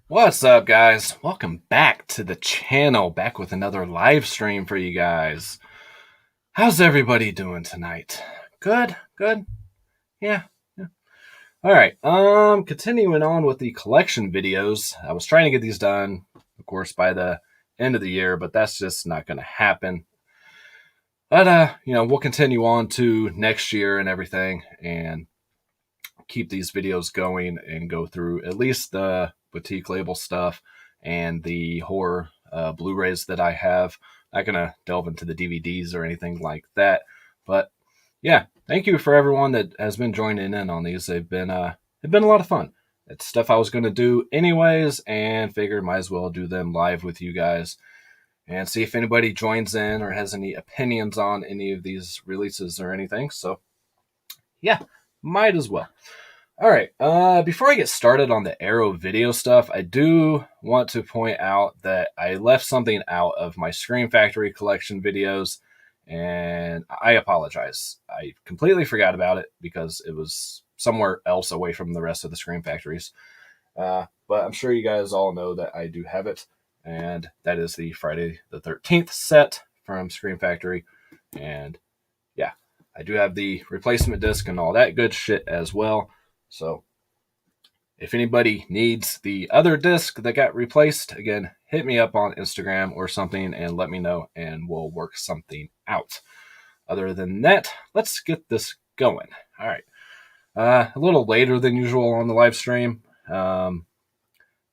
What's up, guys? Welcome back to the channel, back with another live stream for you guys. How's everybody doing tonight? Good? Good? Yeah. All right. Continuing on with the collection videos. I was trying to get these done, of course, by the end of the year, but that's just not going to happen. But, we'll continue on to next year and everything and keep these videos going and go through at least the boutique label stuff and the horror Blu-rays that I have. Not gonna delve into the DVDs or anything like that, but yeah, thank you for everyone that has been joining in on these. They've been a lot of fun. It's stuff I was gonna do anyways, and figured might as well do them live with you guys and see if anybody joins in or has any opinions on any of these releases or anything. So yeah, might as well. All right. Before I get started on the Arrow video stuff, I do want to point out that I left something out of my Scream Factory collection videos, and I apologize. I completely forgot about it because it was somewhere else away from the rest of the Scream Factories. But I'm sure you guys all know that I do have it, and that is the Friday the 13th set from Scream Factory. And yeah, I do have the replacement disc and all that good shit as well. So if anybody needs the other disc that got replaced, again, hit me up on Instagram or something and let me know, and we'll work something out. Other than that, let's get this going. All right. A little later than usual on the live stream.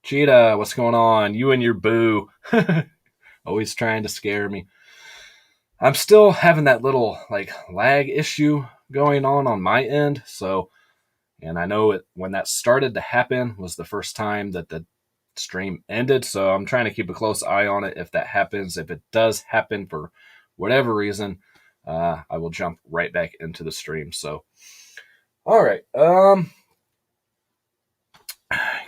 Cheetah, what's going on? You and your boo. Always trying to scare me. I'm still having that little lag issue going on my end, so... And I know when that started to happen was the first time that the stream ended. So I'm trying to keep a close eye on it if that happens. If it does happen for whatever reason, I will jump right back into the stream. So, all right.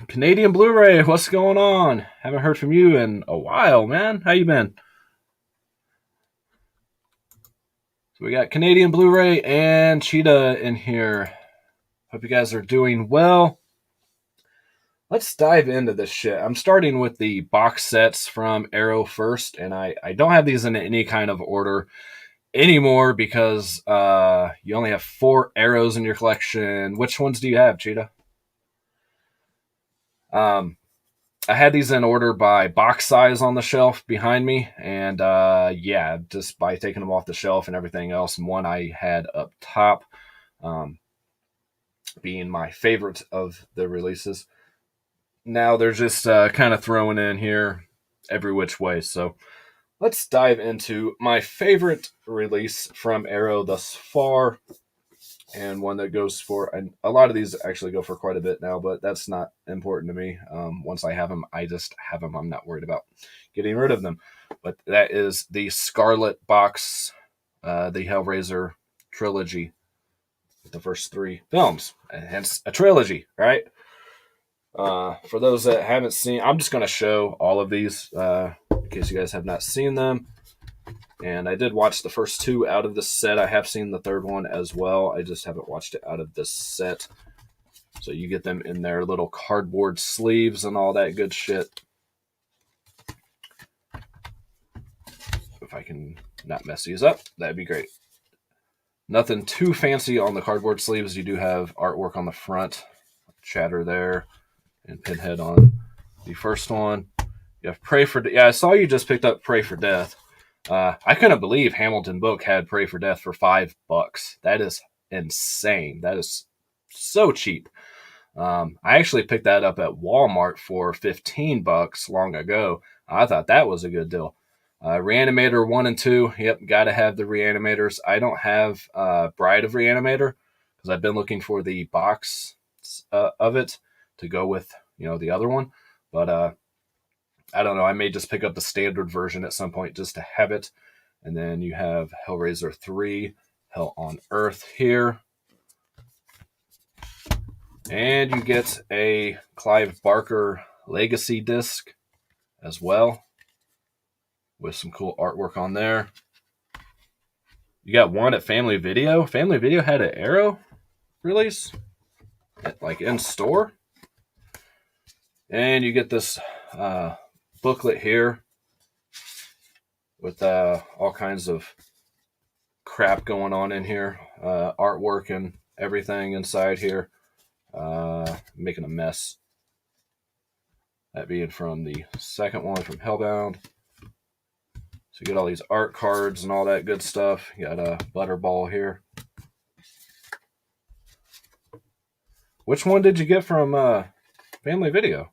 Canadian Blu-ray, what's going on? Haven't heard from you in a while, man. How you been? So we got Canadian Blu-ray and Cheetah in here. Hope you guys are doing well. Let's dive into this shit. I'm starting with the box sets from Arrow first, and I don't have these in any kind of order anymore because you only have 4 Arrows in your collection. Which ones do you have, Cheetah? I had these in order by box size on the shelf behind me, and yeah, just by taking them off the shelf and everything else, and one I had up top. Being my favorite of the releases. Now they're just kind of throwing in here every which way. So let's dive into my favorite release from Arrow thus far, and one that goes for, and a lot of these actually go for quite a bit now, but that's not important to me. Once I have them, I just have them. I'm not worried about getting rid of them. But that is the Scarlet box, the Hellraiser Trilogy. The first 3 films, and hence a trilogy, right? For those that haven't seen, I'm just going to show all of these in case you guys have not seen them. And I did watch the first 2 out of this set. I have seen the third one as well. I just haven't watched it out of this set. So you get them in their little cardboard sleeves and all that good shit. If I can not mess these up, that'd be great. Nothing too fancy on the cardboard sleeves. You do have artwork on the front, Chatter there, and Pinhead on the first one. You have Pray for Death. Yeah, I saw you just picked up Pray for Death. I couldn't believe Hamilton Book had Pray for Death for $5. That is insane. That is so cheap. I actually picked that up at Walmart for $15 long ago. I thought that was a good deal. Reanimator 1 and 2. Yep, got to have the Reanimators. I don't have Bride of Reanimator because I've been looking for the box of it to go with, the other one. But I don't know. I may just pick up the standard version at some point just to have it. And then you have Hellraiser 3, Hell on Earth here. And you get a Clive Barker Legacy disc as well, with some cool artwork on there. You got one at Family Video. Family Video had an Arrow release, in store. And you get this booklet here with all kinds of crap going on in here, artwork and everything inside here. Making a mess. That being from the second one from Hellbound. So you get all these art cards and all that good stuff. You got a Butterball here. Which one did you get from Family Video?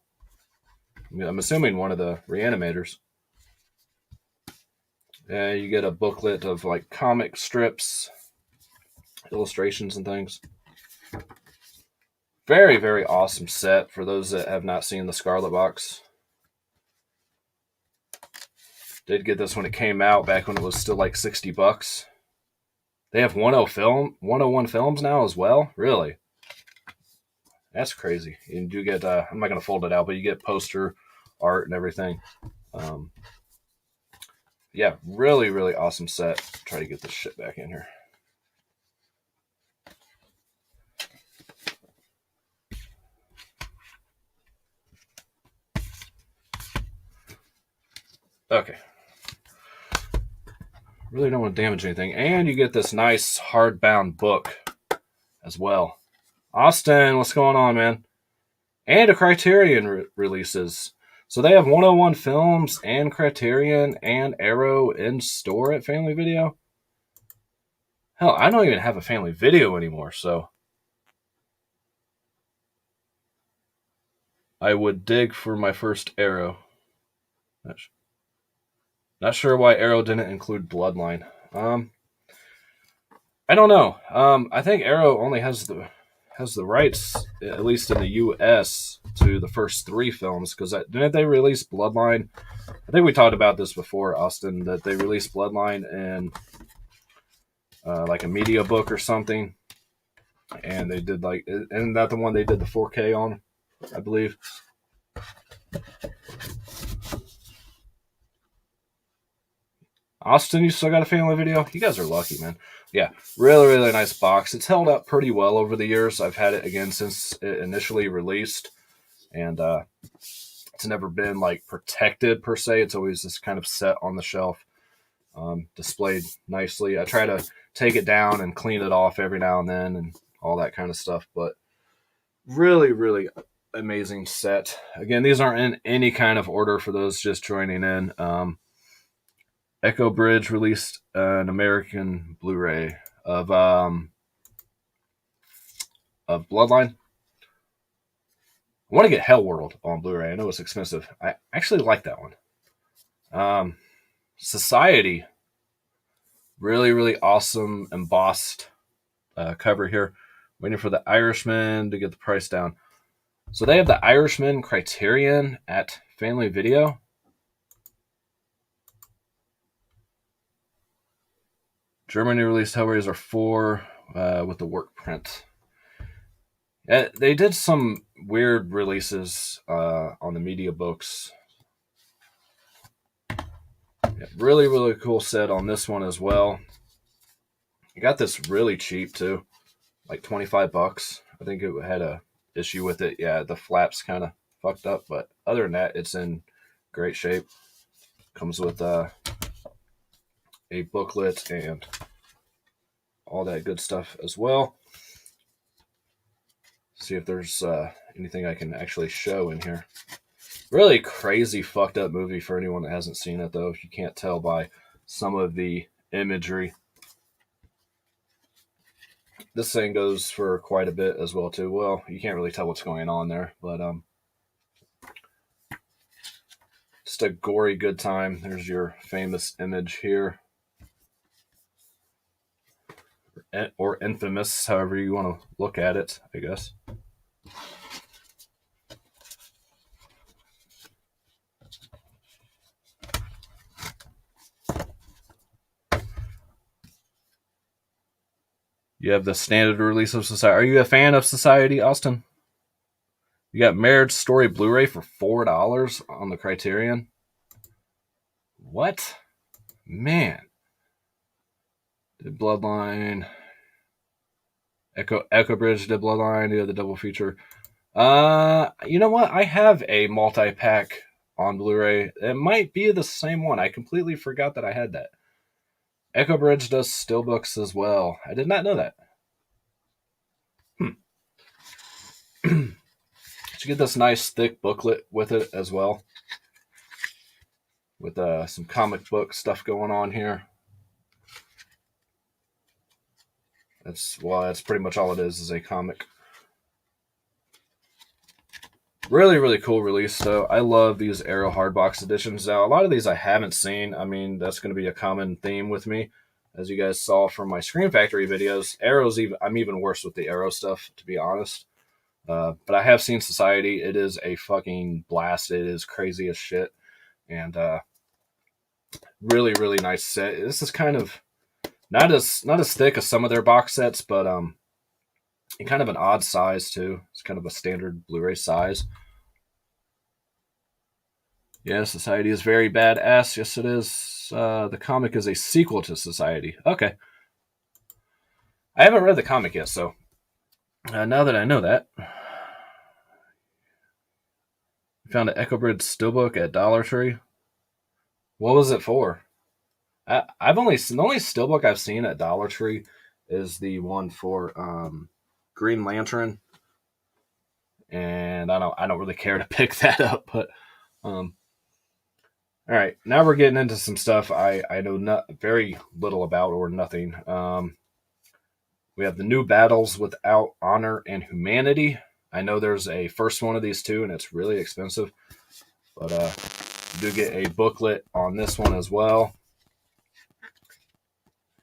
I'm assuming one of the Reanimators. You get a booklet of like comic strips, illustrations and things. Very, very awesome set for those that have not seen the Scarlet Box. Did get this when it came out, back when it was still like $60. They have 101 films now as well? Really? That's crazy. You do get, I'm not going to fold it out, but you get poster art and everything. Yeah, really, really awesome set. Try to get this shit back in here. Okay. Really don't want to damage anything. And you get this nice hardbound book as well. Austin, what's going on, man? And a Criterion releases. So they have 101 Films and Criterion and Arrow in store at Family Video. Hell, I don't even have a Family Video anymore, so I would dig for my first Arrow. Not sure why Arrow didn't include Bloodline. I don't know. I think Arrow only has the rights, at least in the U.S., to the first 3 films, because didn't they release Bloodline? I think we talked about this before, Austin, that they released Bloodline in like a media book or something, and they did like, isn't that the one they did the 4K on, I believe? Austin, you still got a Family Video? You guys are lucky, man. Yeah, really, really nice box. It's held up pretty well over the years. I've had it again since it initially released, and it's never been like protected per se. It's always just kind of set on the shelf, displayed nicely. I try to take it down and clean it off every now and then and all that kind of stuff, but really, really amazing set. Again, these aren't in any kind of order for those just joining in. Echo Bridge released an American Blu-ray of Bloodline. I want to get Hellworld on Blu-ray. I know it's expensive. I actually like that one. Society. Really, really awesome embossed cover here. Waiting for the Irishman to get the price down. So they have the Irishman Criterion at Family Video. Germany released Hellraiser 4 with the work print. They did some weird releases on the media books. Yeah, really, really cool set on this one as well. I got this really cheap too, like $25. I think it had a issue with it. Yeah, the flaps kind of fucked up, but other than that, it's in great shape. Comes with a booklet and all that good stuff as well. See if there's anything I can actually show in here. Really crazy, fucked up movie for anyone that hasn't seen it, though, if you can't tell by some of the imagery. This thing goes for quite a bit as well, too. Well, you can't really tell what's going on there, but just a gory good time. There's your famous image here. Or infamous, however you want to look at it, I guess. You have the standard release of Society. Are you a fan of Society, Austin? You got Marriage Story Blu-ray for $4 on the Criterion. What? Man. Did Bloodline. Echo Bridge did Bloodline. You have the double feature. You know what? I have a multi-pack on Blu-ray. It might be the same one. I completely forgot that I had that. Echo Bridge does steelbooks as well. I did not know that. You get this nice thick booklet with it as well, with some comic book stuff going on here. That's pretty much all it is a comic. Really, really cool release, though. I love these Arrow hardbox editions. Now, a lot of these I haven't seen. I mean, that's going to be a common theme with me, as you guys saw from my Scream Factory videos. I'm even worse with the Arrow stuff, to be honest. But I have seen Society. It is a fucking blast. It is crazy as shit, and really, really nice set. This is kind of not as thick as some of their box sets, but in kind of an odd size too. It's kind of a standard Blu-ray size. Yeah, Society is very badass. Yes, it is. The comic is a sequel to Society. Okay. I haven't read the comic yet, so now that I know that, found an Echo Bridge steelbook at Dollar Tree. What was it for? The only steelbook I've seen at Dollar Tree is the one for Green Lantern, and I don't really care to pick that up. But all right, now we're getting into some stuff I know very little about or nothing. We have the new Battles Without Honor and Humanity. I know there's a first one of these too, and it's really expensive, but you do get a booklet on this one as well.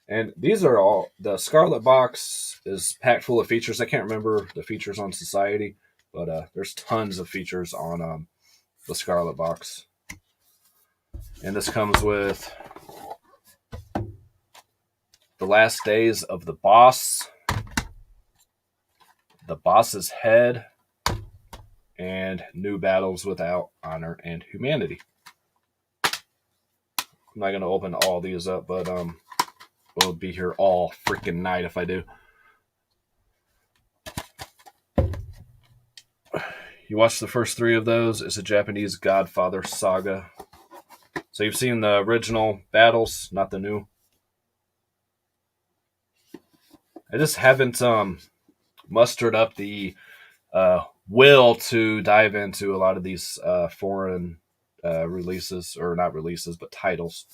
And these are all, the Scarlet Box is packed full of features. I can't remember the features on Society, but there's tons of features on the Scarlet Box. And this comes with The Last Days of the Boss, The Boss's Head, and New Battles Without Honor and Humanity. I'm not going to open all these up, but we'll be here all freaking night if I do. You watch the first three of those. It's a Japanese Godfather saga. So you've seen the original battles, not the new. I just haven't mustered up the will to dive into a lot of these foreign releases, or not releases, but titles.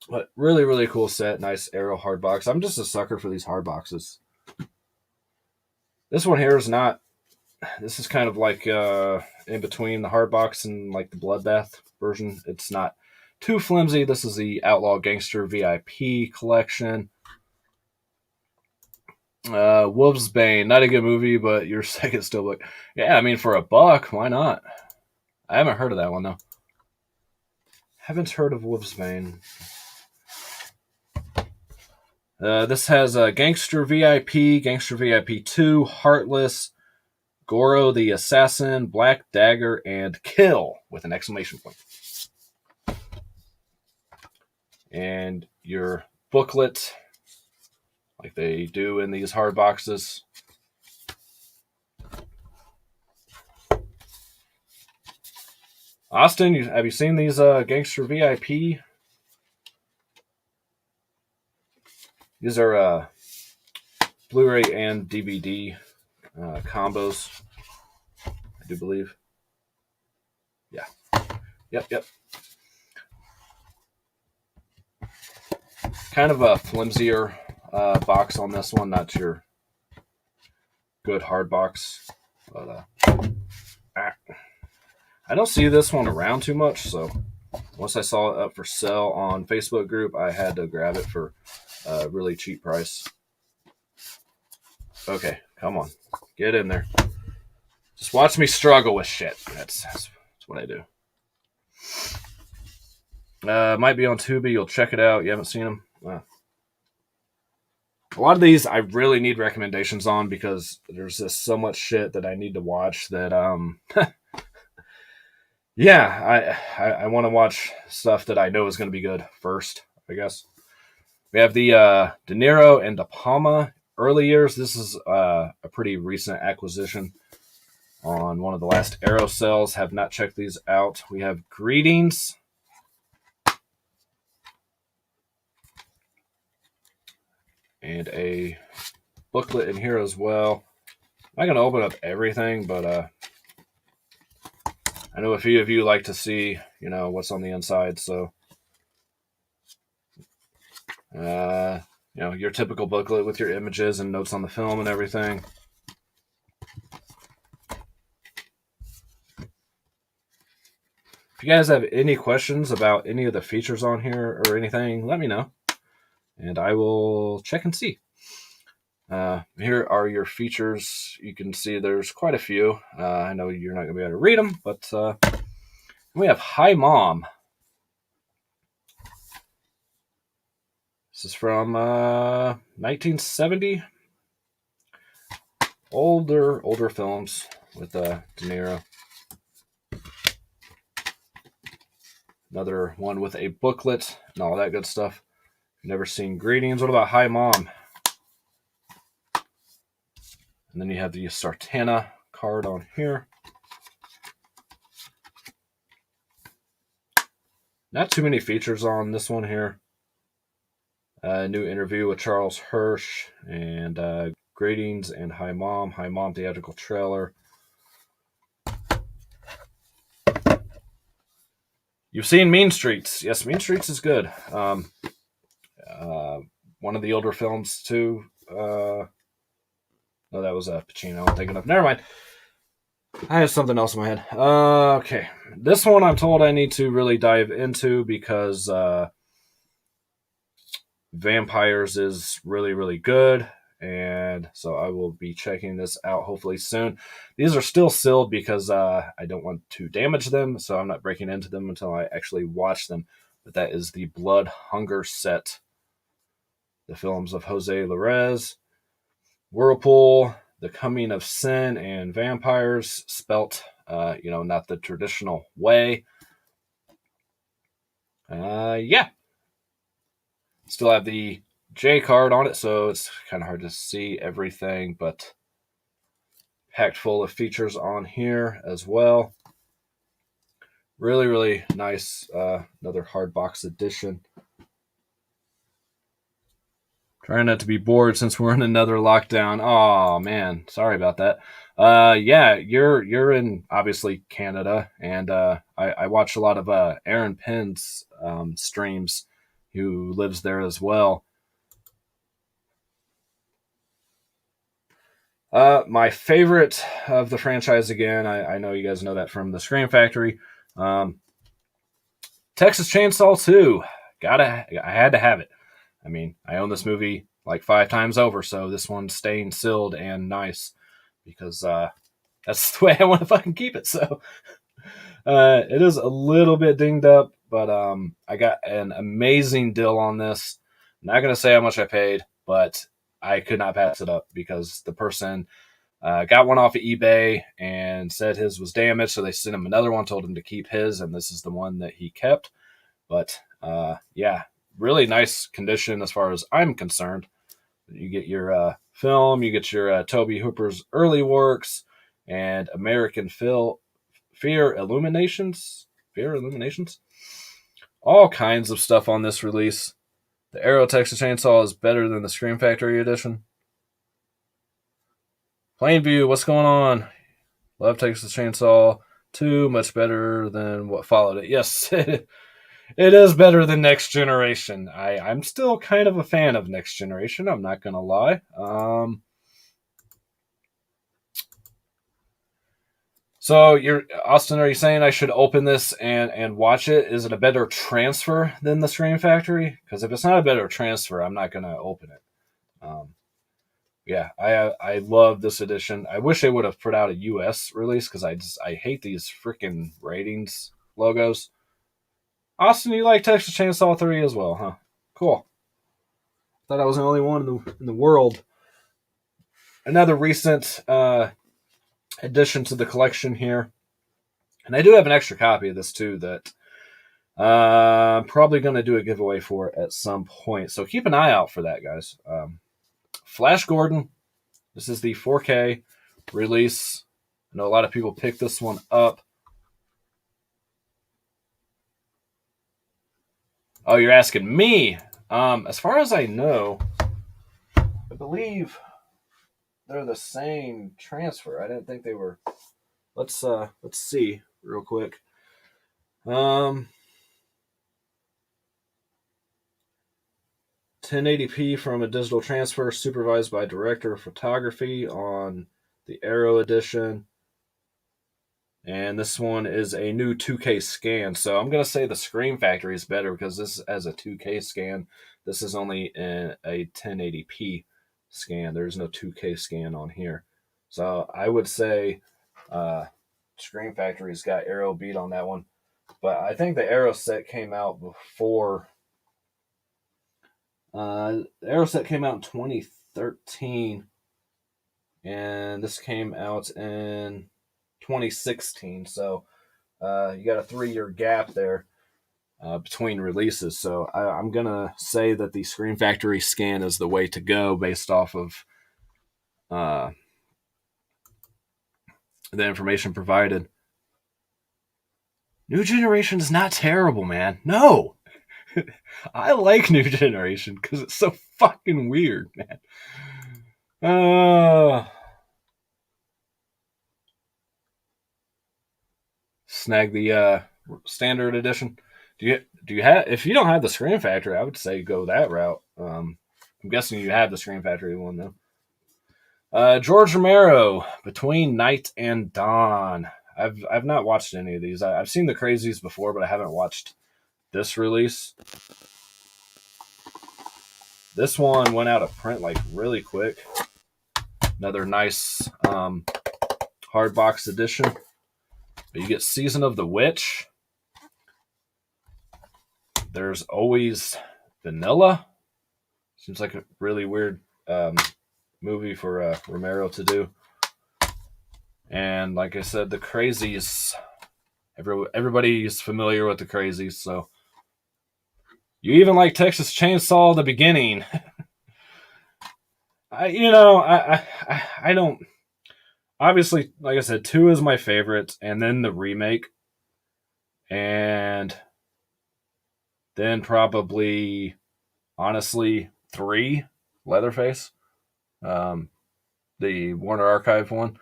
But really, really cool set. Nice Arrow hardbox. I'm just a sucker for these hardboxes. This one here is not. This is kind of like in between the hardbox and like the Bloodbath version. It's not too flimsy. This is the Outlaw Gangster VIP collection. Wolfsbane, not a good movie, but your second steelbook. Yeah, I mean, for $1, why not? I haven't heard of that one though. Haven't heard of Wolfsbane. This has Gangster VIP, Gangster VIP 2, Heartless, Goro the Assassin, Black Dagger, and Kill with an exclamation point. And your booklet, like they do in these hard boxes. Austin, have you seen these Gangster VIP? These are Blu-ray and DVD combos, I do believe. Yeah. Yep. Kind of a flimsier box on this one, not your good hard box. But I don't see this one around too much, so once I saw it up for sale on Facebook group, I had to grab it for a really cheap price. Okay, come on. Get in there. Just watch me struggle with shit. That's what I do. Might be on Tubi. You'll check it out. You haven't seen them? A lot of these I really need recommendations on because there's just so much shit that I need to watch that yeah, I want to watch stuff that I know is going to be good first, I guess. We have the De Niro and De Palma early years. This is a pretty recent acquisition. on one of the last Arrow sales. Have not checked these out. We have Greetings. And a booklet in here as well. I'm not going to open up everything, but I know a few of you like to see, what's on the inside. So, your typical booklet with your images and notes on the film and everything. If you guys have any questions about any of the features on here or anything, let me know, and I will check and see. Here are your features. You can see there's quite a few. I know you're not going to be able to read them, but we have Hi Mom. This is from 1970. Older films with De Niro. Another one with a booklet and all that good stuff. Never seen Greetings. What about Hi Mom? And then you have the Sartana card on here. Not too many features on this one here. New interview with Charles Hirsch and Greetings and Hi Mom. Hi Mom theatrical trailer. You've seen Mean Streets. Yes, Mean Streets is good. One of the older films too. No, that was Pacino I'm thinking of. Never mind. I have something else in my head. Okay. This one I'm told I need to really dive into because Vampires is really, really good. And so I will be checking this out hopefully soon. These are still sealed because I don't want to damage them, so I'm not breaking into them until I actually watch them. But that is the Blood Hunger set. The films of Jose Larez, Whirlpool, The Coming of Sin, and Vampires, spelt, not the traditional way. Yeah. Still have the J card on it, so it's kind of hard to see everything, but packed full of features on here as well. Really, really nice. Another hard box edition. Trying not to be bored since we're in another lockdown. Oh man, sorry about that. Yeah, you're in obviously Canada, and I watch a lot of Aaron Penn's streams, who lives there as well. My favorite of the franchise, again, I know you guys know that from the Scream Factory. Texas Chainsaw 2. I had to have it. I mean, I own this movie like 5 times over, so this one's staying sealed and nice because that's the way I want to fucking keep it. So it is a little bit dinged up, but I got an amazing deal on this. Not going to say how much I paid, but I could not pass it up because the person got one off of eBay and said his was damaged, so they sent him another one, told him to keep his, and this is the one that he kept. But yeah, really nice condition as far as I'm concerned. You get your film, you get your Tobe Hooper's early works, and American Fear Illuminations. All kinds of stuff on this release. The Arrow Texas Chainsaw is better than the Scream Factory edition. Plainview, what's going on? Love Texas Chainsaw 2, much better than what followed it. Yes, it is better than Next Generation. I'm still kind of a fan of Next Generation, I'm not going to lie. So, Austin, are you saying I should open this and watch it? Is it a better transfer than the Scream Factory? Because if it's not a better transfer, I'm not going to open it. Yeah, I love this edition. I wish they would have put out a US release because I hate these freaking ratings logos. Austin, you like Texas Chainsaw 3 as well, huh? Cool. Thought I was the only one in the world. Another recent addition to the collection here. And I do have an extra copy of this too that I'm probably going to do a giveaway for at some point. So keep an eye out for that, guys. Flash Gordon. This is the 4K release. I know a lot of people picked this one up. Oh, you're asking me? As far as I know, I believe they're the same transfer. I didn't think they were. Let's see real quick. 1080p from a digital transfer supervised by director of photography on the Arrow edition. And this one is a new 2K scan. So I'm going to say the Scream Factory is better because this is as a 2K scan. This is only in a 1080p scan. There's no 2K scan on here. So I would say Scream Factory's got Arrow beat on that one. But I think the Arrow set came out before. The Arrow set came out in 2013. And this came out in 2016. So you got a 3-year gap there between releases. So I'm going to say that the Scream Factory scan is the way to go based off of the information provided. New Generation is not terrible, man. No. I like New Generation because it's so fucking weird, man. Snag the standard edition. Do you have? If you don't have the Scream Factory, I would say go that route. I'm guessing you have the Scream Factory one though. George Romero, Between Night and Dawn. I've not watched any of these. I've seen the Crazies before, but I haven't watched this release. This one went out of print like really quick. Another nice hard box edition. You get Season of the Witch. There's Always Vanilla. Seems like a really weird movie for Romero to do. And like I said, the Crazies. Everybody's familiar with the Crazies, so you even like Texas Chainsaw: The Beginning. I don't. Obviously, like I said, 2 is my favorite, and then the remake, and then probably, honestly, 3, Leatherface, the Warner Archive one,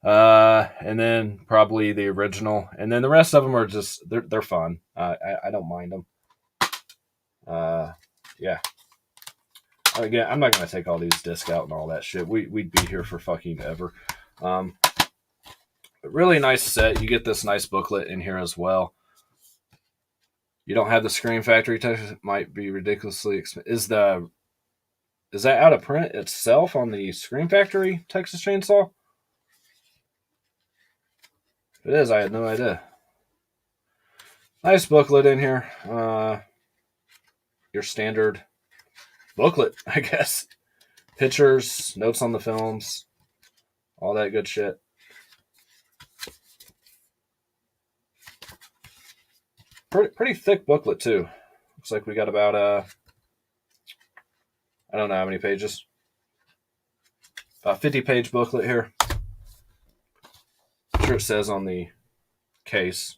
and then probably the original, and then the rest of them are just they're fun. I don't mind them. Yeah. Again, I'm not gonna take all these discs out and all that shit. We'd be here for fucking ever. But really nice set. You get this nice booklet in here as well. You don't have the Scream Factory text. It might be ridiculously expensive. Is that out of print itself on the Scream Factory Texas Chainsaw? If it is, I had no idea. Nice booklet in here. Your standard booklet, I guess. Pictures, notes on the films, all that good shit. Pretty thick booklet too. Looks like we got about I don't know how many pages. About 50-page booklet here. I'm sure it says on the case.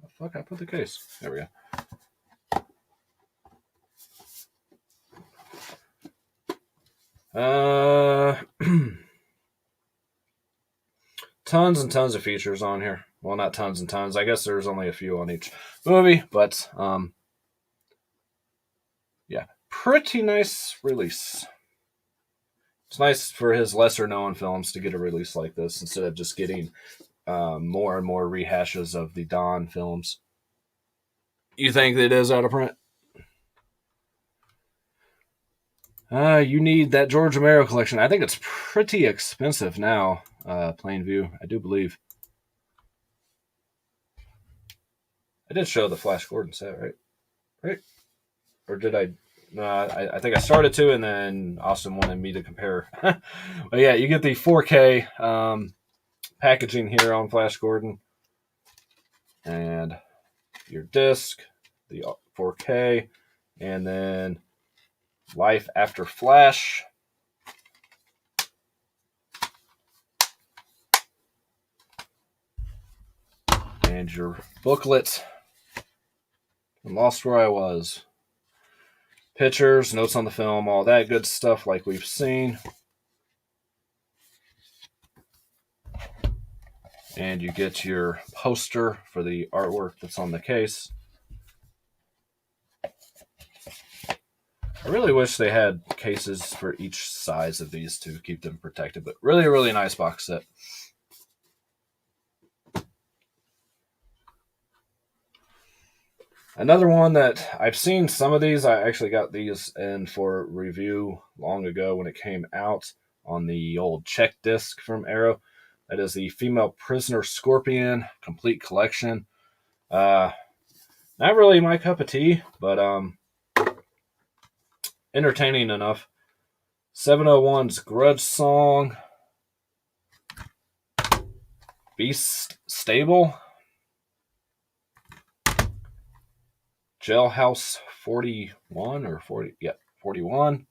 Oh, fuck, I put the case. There we go. Tons and tons of features on here. Well, not tons and tons. I guess there's only a few on each movie, but yeah, pretty nice release. It's nice for his lesser-known films to get a release like this instead of just getting more and more rehashes of the Dawn films. You think it is out of print? You need that George Romero collection. I think it's pretty expensive now, Plainview, I do believe. I did show the Flash Gordon set, right? Right? Or did I? No, I think I started to, and then Austin wanted me to compare. But yeah, you get the 4K packaging here on Flash Gordon. And your disc, the 4K, and then Life After Flash. And your booklet. I'm lost where I was. Pictures, notes on the film, all that good stuff like we've seen. And you get your poster for the artwork that's on the case. I really wish they had cases for each size of these to keep them protected, but really, really nice box set. Another one that I've seen some of these, I actually got these in for review long ago when it came out on the old check disc from Arrow. That is the Female Prisoner Scorpion Complete Collection. Not really my cup of tea, but entertaining enough. 701's Grudge Song. Beast Stable. Jailhouse 41 or 40, yeah, 41.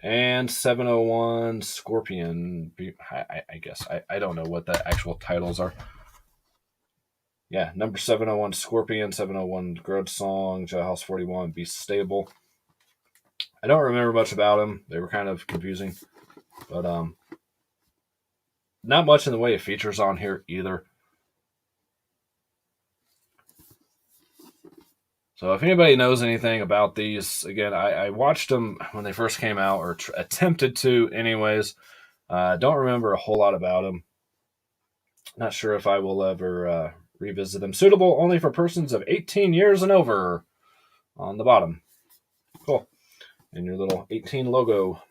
And 701 Scorpion. I guess. I don't know what the actual titles are. Yeah, number 701 Scorpion, 701 Grudge Song, Jailhouse 41, Beast Stable. I don't remember much about them. They were kind of confusing. But not much in the way of features on here either. So if anybody knows anything about these, again, I watched them when they first came out, or attempted to anyways. Don't remember a whole lot about them. Not sure if I will ever revisit them. Suitable only for persons of 18 years and over on the bottom. Cool. And your little 18 logo.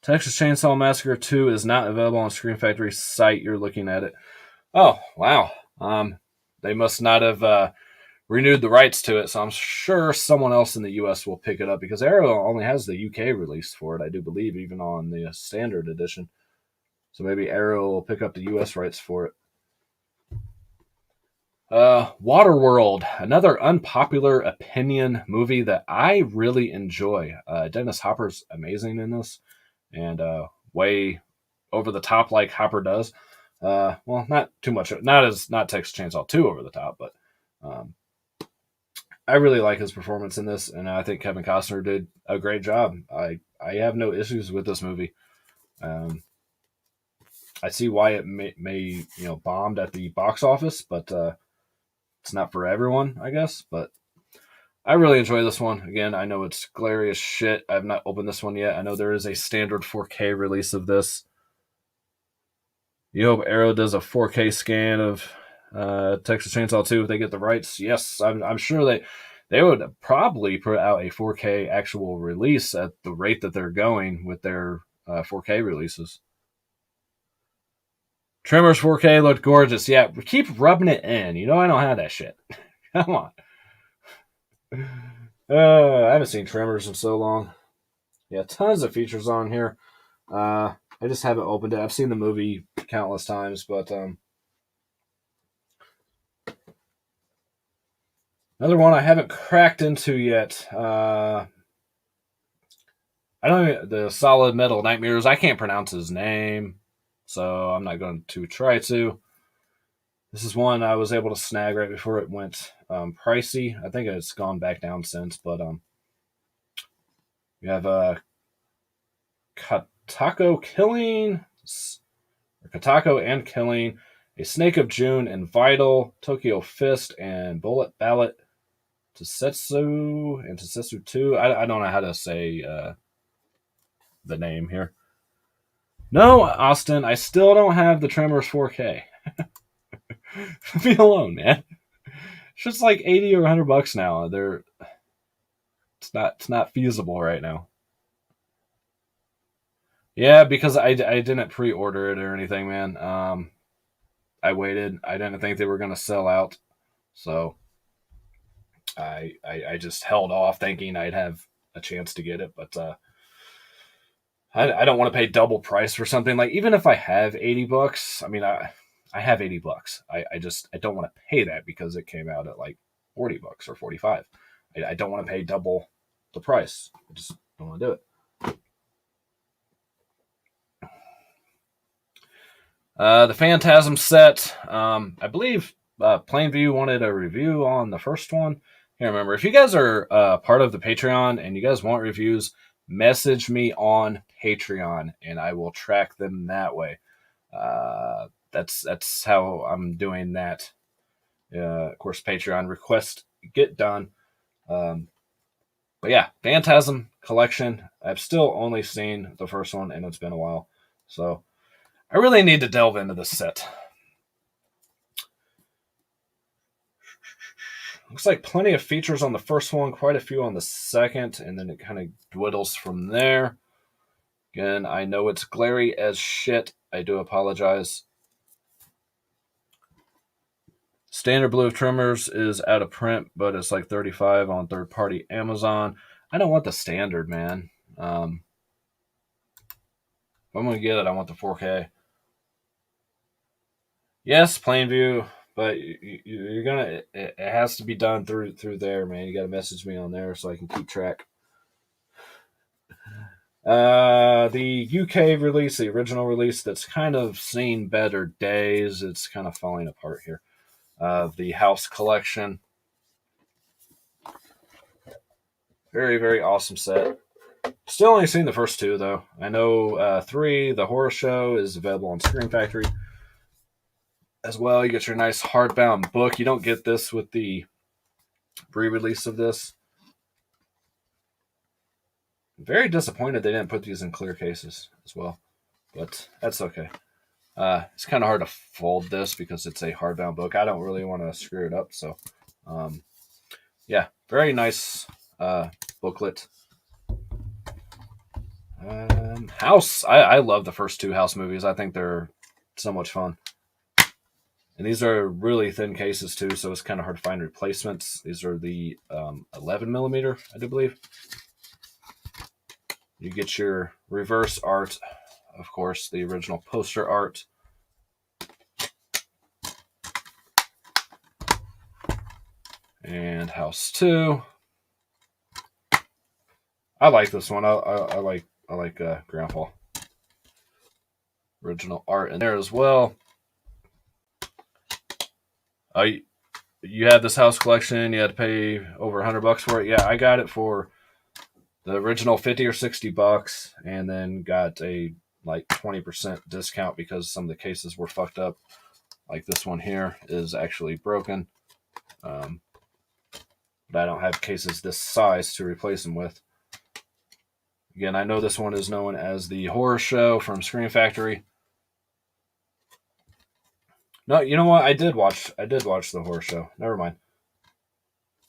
Texas Chainsaw Massacre 2 is not available on Screen Factory's site. You're looking at it. Oh, wow. They must not have renewed the rights to it, so I'm sure someone else in the U.S. will pick it up, because Arrow only has the U.K. release for it, I do believe, even on the standard edition. So maybe Arrow will pick up the U.S. rights for it. Waterworld, another unpopular opinion movie that I really enjoy. Dennis Hopper's amazing in this, and way over the top like Hopper does. Well, not too much, not Texas Chainsaw 2 over the top, but I really like his performance in this, and I think Kevin Costner did a great job. I have no issues with this movie. I see why it may bombed at the box office, but it's not for everyone, I guess. But I really enjoy this one. Again, I know it's glary as shit. I've not opened this one yet. I know there is a standard 4K release of this. You hope Arrow does a 4K scan of Texas Chainsaw 2 if they get the rights. Yes, I'm sure they would probably put out a 4K actual release at the rate that they're going with their 4K releases. Tremors 4K looked gorgeous. Yeah, keep rubbing it in. You know I don't have that shit. Come on. I haven't seen Tremors in so long. Yeah, tons of features on here. I just haven't opened it. I've seen the movie countless times, but another one I haven't cracked into yet. I don't the Solid Metal Nightmares. I can't pronounce his name, so I'm not going to try to. This is one I was able to snag right before it went pricey. I think it's gone back down since, but we have Katako Killing, or Katako and Killing, A Snake of June, and Vital, Tokyo Fist, and Bullet Ballot, Tetsu, and Tetsu 2. I don't know how to say the name here. No, Austin, I still don't have the Tremors 4K. Leave me alone, man. It's just like $80 or $100 now. It's not feasible right now. Yeah, because I didn't pre-order it or anything, man. I waited. I didn't think they were going to sell out, so I just held off, thinking I'd have a chance to get it. But I don't want to pay double price for something. Like, even if I have $80, I mean, I have $80. I don't want to pay that because it came out at like $40 or $45. I don't want to pay double the price. I just don't want to do it. The Phantasm set. I believe Plainview wanted a review on the first one. Can't remember. If you guys are part of the Patreon and you guys want reviews, message me on Patreon and I will track them that way. That's how I'm doing that. Of course, Patreon request get done. But yeah, Phantasm Collection. I've still only seen the first one, and it's been a while, so I really need to delve into this set. Looks like plenty of features on the first one, quite a few on the second, and then it kind of dwindles from there. Again, I know it's glary as shit. I do apologize. Standard Blue of Tremors is out of print, but it's like $35 on third-party Amazon. I don't want the standard, man. If I'm going to get it, I want the 4K. Yes, Plainview, but you're gonna. It has to be done through there, man. You got to message me on there so I can keep track. The UK release, the original release, that's kind of seen better days. It's kind of falling apart here. The House Collection, very very awesome set. Still only seen the first two though. I know 3, The Horror Show, is available on Scream Factory as well. You get your nice hardbound book. You don't get this with the re-release of this. I'm very disappointed they didn't put these in clear cases as well, but that's okay. It's kind of hard to fold this because it's a hardbound book. I don't really want to screw it up, so yeah, very nice booklet. House. I love the first 2 House movies. I think they're so much fun. And these are really thin cases too, so it's kind of hard to find replacements. These are the 11 millimeter, I do believe. You get your reverse art, of course, the original poster art. And House 2. I like this one. I like Grandpa. Original art in there as well. You had this House Collection. You had to pay over $100 for it. Yeah, I got it for the original $50 or $60, and then got a like 20% discount because some of the cases were fucked up. Like this one here is actually broken, but I don't have cases this size to replace them with. Again, I know this one is known as the Horror Show from Scream Factory. No, you know what? I did watch the Horror Show. Never mind.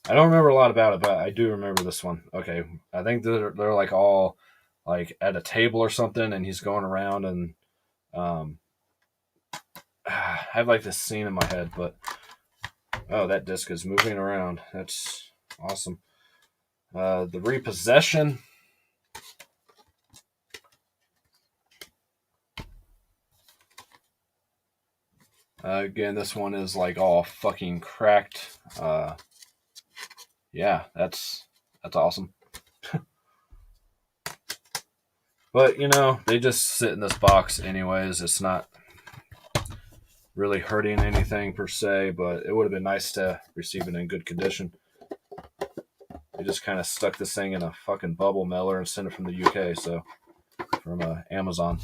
I don't remember a lot about it, but I do remember this one. Okay, I think they're like all like at a table or something, and he's going around, and I have like this scene in my head, but oh, that disc is moving around. That's awesome. The Repossession. Again, this one is like all fucking cracked. Yeah, that's awesome. But, you know, they just sit in this box anyways. It's not really hurting anything per se, but it would have been nice to receive it in good condition. They just kind of stuck this thing in a fucking bubble mailer and sent it from the UK, so from Amazon.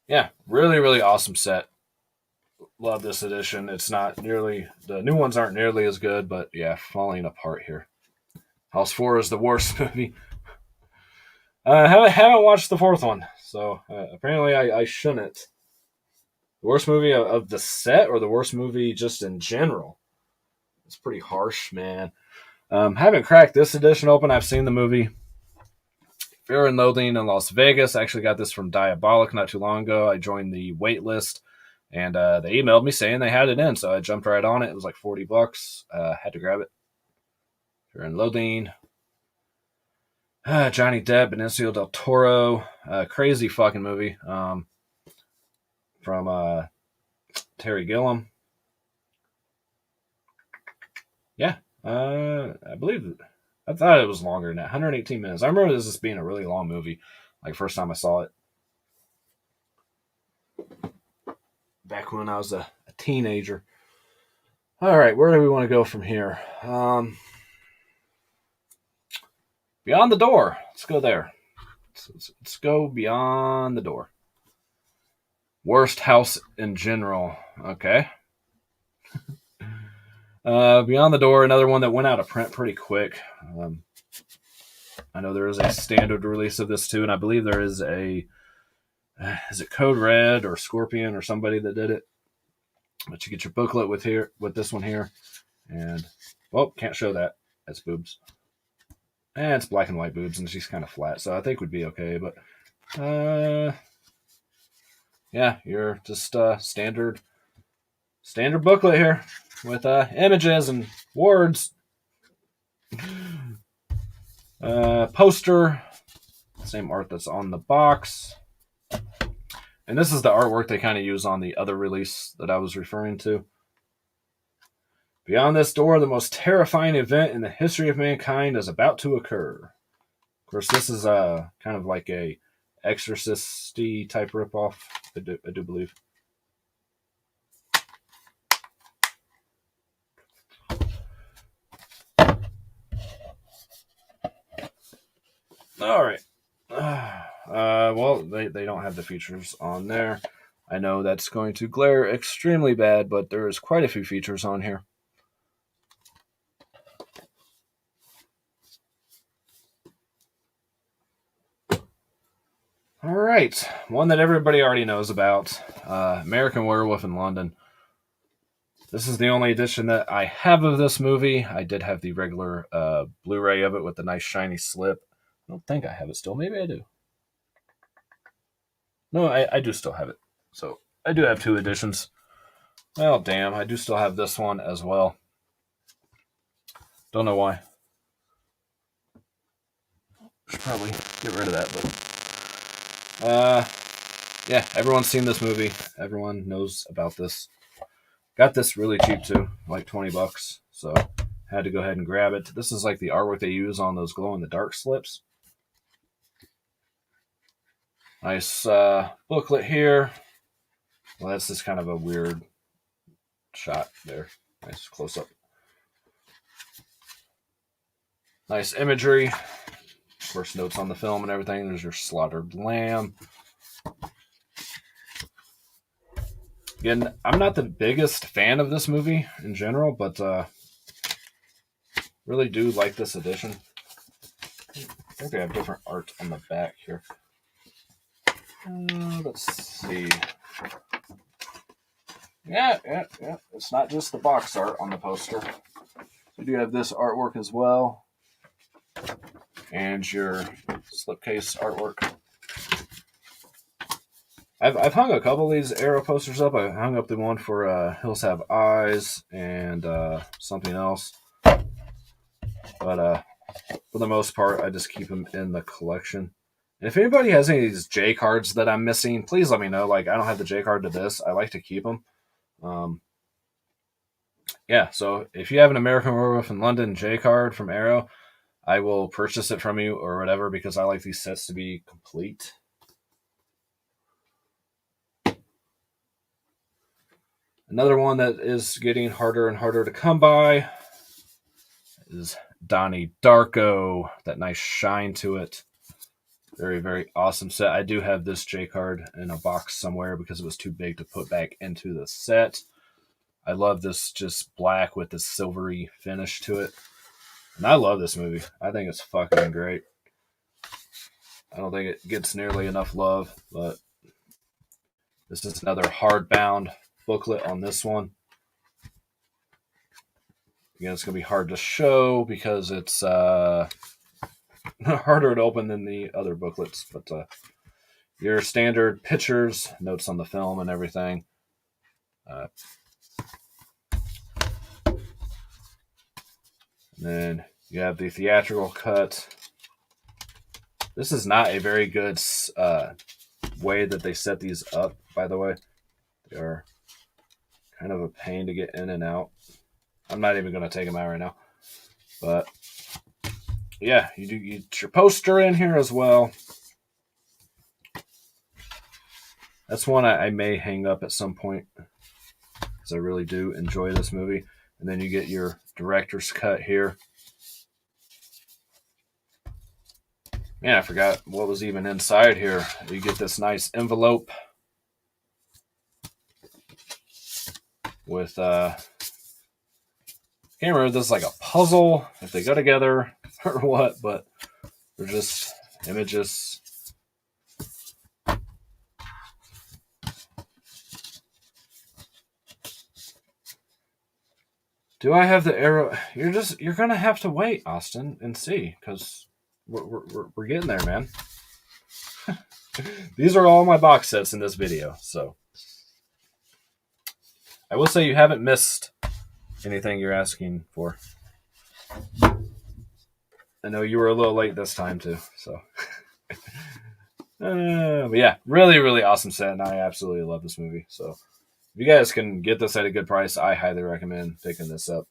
Yeah, really, really awesome set. Love this edition. It's not nearly, the new ones aren't nearly as good, but yeah, falling apart here. House 4 is the worst movie. I haven't watched the 4th one, so apparently I shouldn't. The worst movie of the set, or the worst movie just in general? It's pretty harsh, man. Haven't cracked this edition open. I've seen the movie. Fear and Loathing in Las Vegas. I actually got this from Diabolic not too long ago. I joined the wait list, and they emailed me saying they had it in, so I jumped right on it. It was like $40. Had to grab it. Fear and Loathing. Johnny Depp, Benicio del Toro. Crazy fucking movie. From Terry Gilliam. Yeah. I believe I thought it was longer than that. 118 minutes. I remember this being a really long movie. Like, first time I saw it. back when I was a teenager. All right, where do we want to go from here? Beyond the Door. Let's go there. Let's go Beyond the Door. Worst house in general. Okay. Beyond the Door, another one that went out of print pretty quick. I know there is a standard release of this too, and I believe there is a is it Code Red or Scorpion or somebody that did it. But you get your booklet with this one here, and can't show that. That's boobs. And it's black and white boobs, and she's kind of flat, so I think would be okay. But yeah, you're just standard booklet here with images and words. Poster, same art that's on the box. And this is the artwork they kind of use on the other release that I was referring to. Beyond this door, the most terrifying event in the history of mankind is about to occur. Of course, this is kind of like a Exorcist-y type ripoff, I do believe. All right. Well, they don't have the features on there. I know that's going to glare extremely bad, but there is quite a few features on here. All right. One that everybody already knows about. American Werewolf in London. This is the only edition that I have of this movie. I did have the regular Blu-ray of it with the nice shiny slip. I don't think I have it still. Maybe I do. No, I do still have it. So I do have two editions. Well, damn, I do still have this one as well. Don't know why. Should probably get rid of that, but yeah, everyone's seen this movie. Everyone knows about this. Got this really cheap too, like $20. So had to go ahead and grab it. This is like the artwork they use on those glow in the dark slips. Nice booklet here. Well, that's just kind of a weird shot there. Nice close up. Nice imagery. Of course, notes on the film and everything. There's your slaughtered lamb. Again, I'm not the biggest fan of this movie in general, but really do like this edition. I think they have different art on the back here. Let's see. Yeah. It's not just the box art on the poster. You do have this artwork as well. And your slipcase artwork. I've hung a couple of these Arrow posters up. I hung up the one for Hills Have Eyes and something else. But for the most part, I just keep them in the collection. And if anybody has any of these J cards that I'm missing, please let me know. Like, I don't have the J card to this. I like to keep them. Yeah, so if you have an American Werewolf in London J card from Arrow, I will purchase it from you or whatever because I like these sets to be complete. Another one that is getting harder and harder to come by is Donnie Darko. That nice shine to it. Very, very awesome set. I do have this J card in a box somewhere because it was too big to put back into the set. I love this just black with this silvery finish to it. And I love this movie. I think it's fucking great. I don't think it gets nearly enough love, but this is another hardbound booklet on this one. Again, it's going to be hard to show because it's harder to open than the other booklets, but your standard pictures, notes on the film and everything. And then you have the theatrical cut. This is not a very good way that they set these up, by the way. They are kind of a pain to get in and out. I'm not even going to take them out right now. But yeah, you get your poster in here as well. That's one I may hang up at some point because I really do enjoy this movie. And then you get your director's cut here. Man, I forgot what was even inside here. You get this nice envelope with can't remember if this is like a puzzle, if they go together or what, but they're just images. Do I have the arrow? You're gonna have to wait, Austin, and see, because we're getting there, man. These are all my box sets in this video, so I will say you haven't missed anything you're asking for. I know you were a little late this time too, so. But yeah, really, really awesome set, and I absolutely love this movie. So if you guys can get this at a good price, I highly recommend picking this up.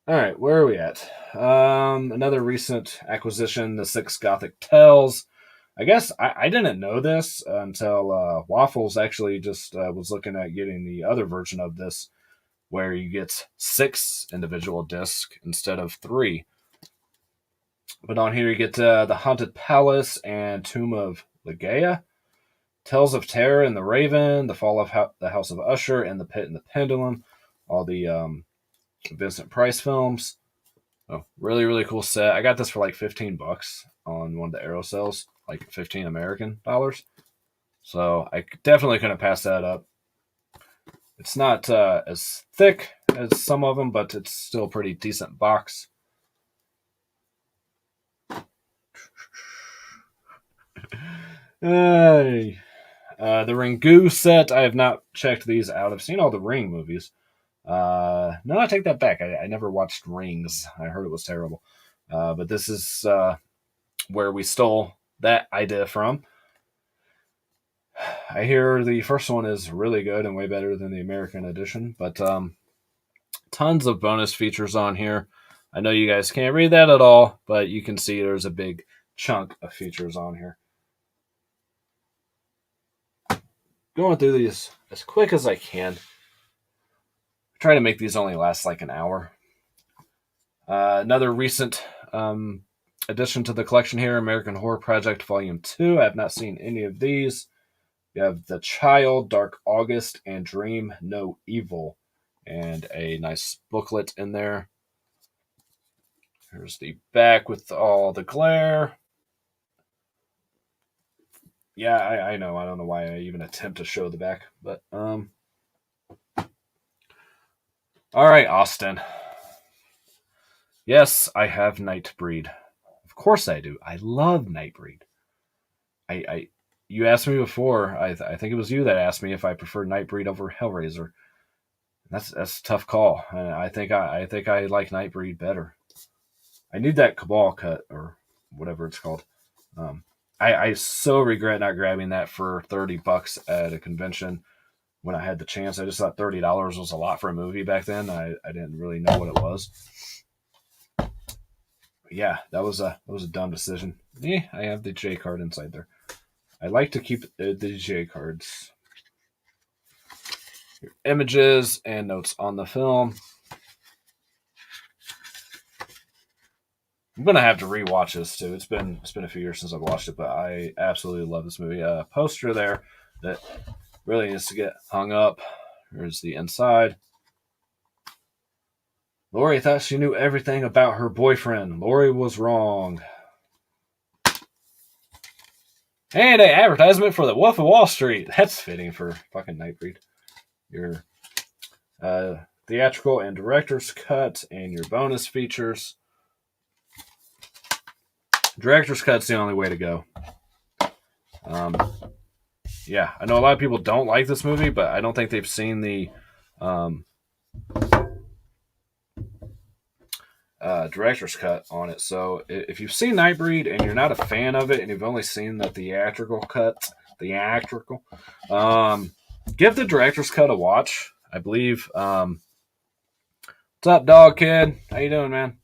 All right, where are we at? Another recent acquisition, the Six Gothic Tales. I guess I didn't know this until Waffles actually just was looking at getting the other version of this, where you get 6 individual discs instead of 3. But on here you get The Haunted Palace and Tomb of Ligeia, Tales of Terror and the Raven, The Fall of the House of Usher, and The Pit and the Pendulum. All the Vincent Price films. Oh, really, really cool set. I got this for like $15 on one of the Arrow sales, like 15 American dollars. So I definitely couldn't pass that up. It's not as thick as some of them, but it's still a pretty decent box. The Ring Goo Set. I have not checked these out. I've seen all the Ring movies. No, I take that back. I never watched Rings. I heard it was terrible. But this is where we stole that idea from. I hear the first one is really good and way better than the American edition, but tons of bonus features on here. I know you guys can't read that at all, but you can see there's a big chunk of features on here. Going through these as quick as I can. Try to make these only last like an hour. Another recent addition to the collection here, American Horror Project Volume 2. I have not seen any of these. You have The Child, Dark August, and Dream No Evil. And a nice booklet in there. Here's the back with all the glare. Yeah, I know. I don't know why I even attempt to show the back. But, all right, Austin. Yes, I have Nightbreed. Of course I do. I love Nightbreed. You asked me before. I think it was you that asked me if I prefer Nightbreed over Hellraiser. That's a tough call. I think I like Nightbreed better. I need that Cabal cut or whatever it's called. I so regret not grabbing that for $30 at a convention when I had the chance. I just thought $30 was a lot for a movie back then. I didn't really know what it was. But yeah, that was a dumb decision. I have the J card inside there. I like to keep the J cards. Your images and notes on the film. I'm gonna have to rewatch this too. It's been a few years since I've watched it, but I absolutely love this movie. Poster there that really needs to get hung up. Here's the inside. Lori thought she knew everything about her boyfriend. Lori was wrong. And an advertisement for the Wolf of Wall Street. That's fitting for fucking Nightbreed. Your theatrical and director's cut and your bonus features. Director's cut's the only way to go. Yeah, I know a lot of people don't like this movie, but I don't think they've seen the director's cut on it. So if you've seen Nightbreed and you're not a fan of it and you've only seen the theatrical cut, give the director's cut a watch. I believe. What's up, dog kid? How you doing, man?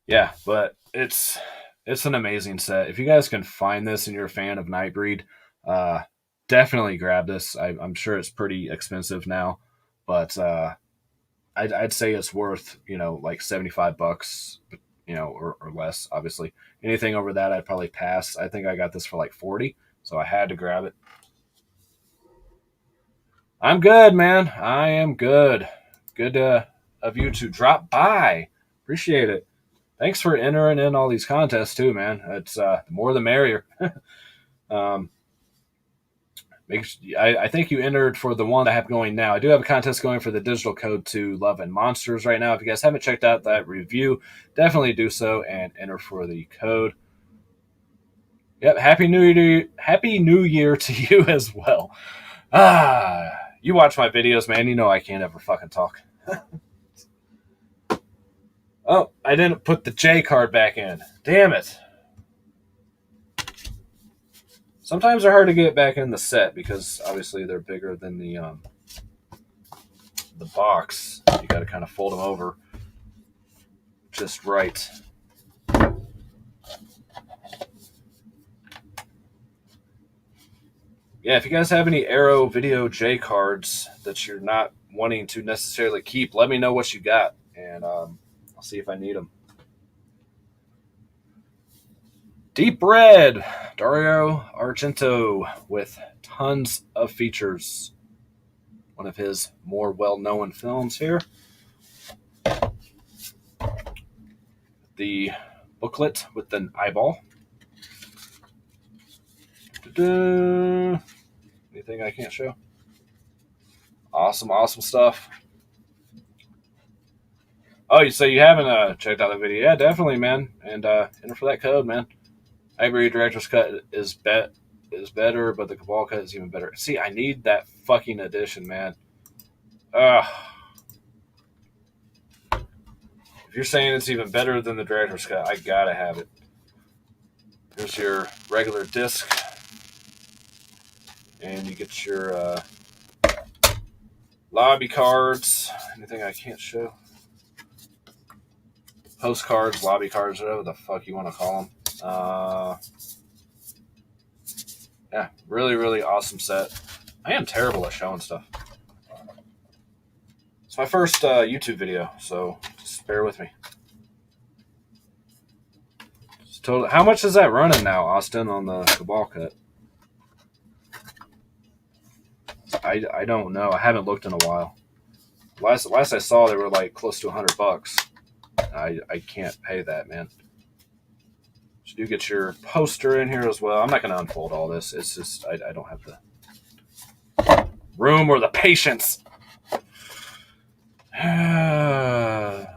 Yeah, but it's an amazing set. If you guys can find this and you're a fan of Nightbreed, uh, definitely grab this. I'm sure it's pretty expensive now, but I'd say it's worth like $75, or less. Obviously, anything over that I'd probably pass. I think I got this for like 40, so I had to grab it. I'm good, man. I am good. Good of you to drop by. Appreciate it. Thanks for entering in all these contests too, man. It's the more the merrier. um, I think you entered for the one I have going now. I do have a contest going for the digital code to Love and Monsters right now. If you guys haven't checked out that review, definitely do so and enter for the code. Yep, Happy New Year! Happy New Year to you as well. You watch my videos, man. You know I can't ever fucking talk. Oh, I didn't put the J card back in. Damn it. Sometimes they're hard to get back in the set because obviously they're bigger than the box. You got to kind of fold them over just right. Yeah, if you guys have any Arrow Video J cards that you're not wanting to necessarily keep, let me know what you got, and I'll see if I need them. Deep Red, Dario Argento with tons of features. One of his more well-known films here. The booklet with an eyeball. Da-da. Anything I can't show? Awesome, awesome stuff. Oh, so you haven't checked out the video? Yeah, definitely, man. And enter for that code, man. Ivory Director's Cut is better, but the Cabal Cut is even better. See, I need that fucking edition, man. Ugh. If you're saying it's even better than the Director's Cut, I gotta have it. Here's your regular disc. And you get your lobby cards. Anything I can't show? Postcards, lobby cards, whatever the fuck you want to call them. Yeah, really, really awesome set. I am terrible at showing stuff. It's my first YouTube video, so just bear with me. How much is that running now, Austin, on the Cabal Cut? I don't know. I haven't looked in a while. Last I saw, they were like close to $100. I can't pay that, man. So you get your poster in here as well. I'm not going to unfold all this. It's just I don't have the room or the patience. I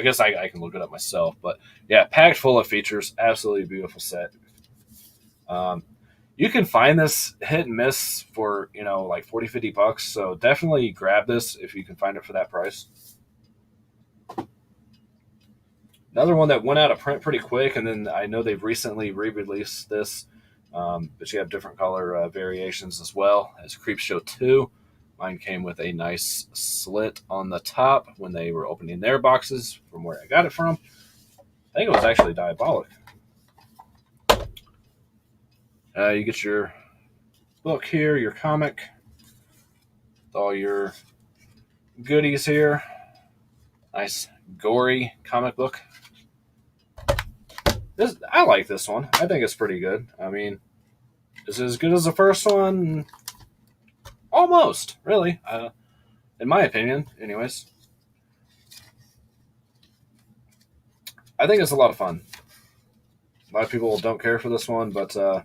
guess I can look it up myself, but yeah, packed full of features. Absolutely beautiful set. You can find this hit and miss for like $40-$50. So definitely grab this if you can find it for that price. Another one that went out of print pretty quick, and then I know they've recently re-released this, but you have different color variations as well, as Creepshow 2. Mine came with a nice slit on the top when they were opening their boxes from where I got it from. I think it was actually Diabolic. You get your book here, your comic, with all your goodies here. Nice gory comic book. I like this one. I think it's pretty good. I mean, is it as good as the first one? Almost, really. In my opinion, anyways. I think it's a lot of fun. A lot of people don't care for this one, but I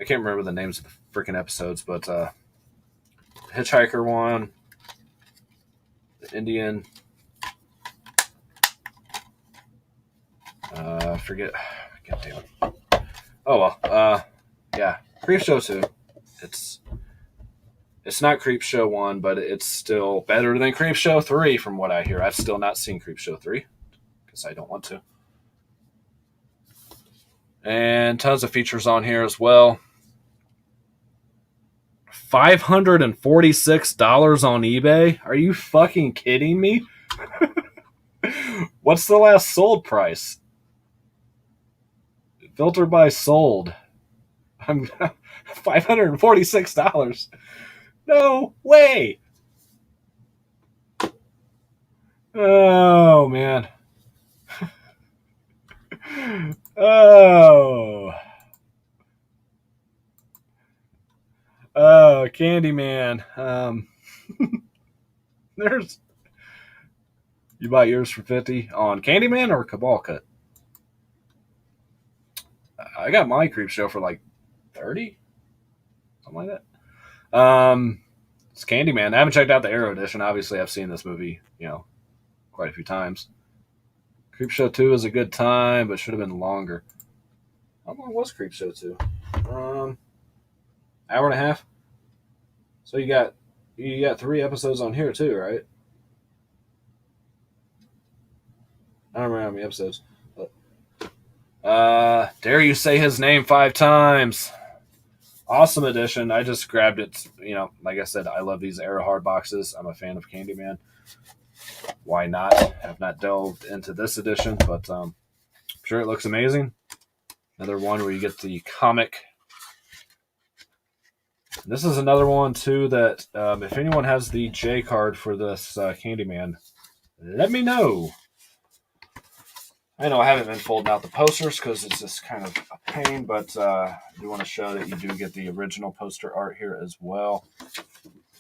can't remember the names of the freaking episodes, but the Hitchhiker one, the Indian, forget, God damn it. Oh well, yeah, Creepshow 2. It's not Creepshow 1, but it's still better than Creepshow 3 from what I hear. I've still not seen Creepshow 3 because I don't want to. And tons of features on here as well. $546 on eBay? Are you fucking kidding me? What's the last sold price? Filter by sold. I'm $546. No way. Oh man. Oh. Oh, Candyman. There's you bought yours for 50 on Candyman or Cabal Cut? I got my creep show for like 30, something like that. It's Candyman. I haven't checked out the Arrow edition. Obviously, I've seen this movie, quite a few times. Creep Show 2 is a good time, but should have been longer. How long was Creep Show 2? Hour and a half. So you got 3 episodes on here too, right? I don't remember how many episodes. But, dare you say his name 5 times? Awesome edition. I just grabbed it. Like I said, I love these Arrow hard boxes. I'm a fan of Candyman. Why not? I've not delved into this edition, but I'm sure it looks amazing. Another one where you get the comic. This is another one too that if anyone has the J card for this Candyman, let me know. I know I haven't been folding out the posters because it's just kind of a pain, but I do want to show that you do get the original poster art here as well,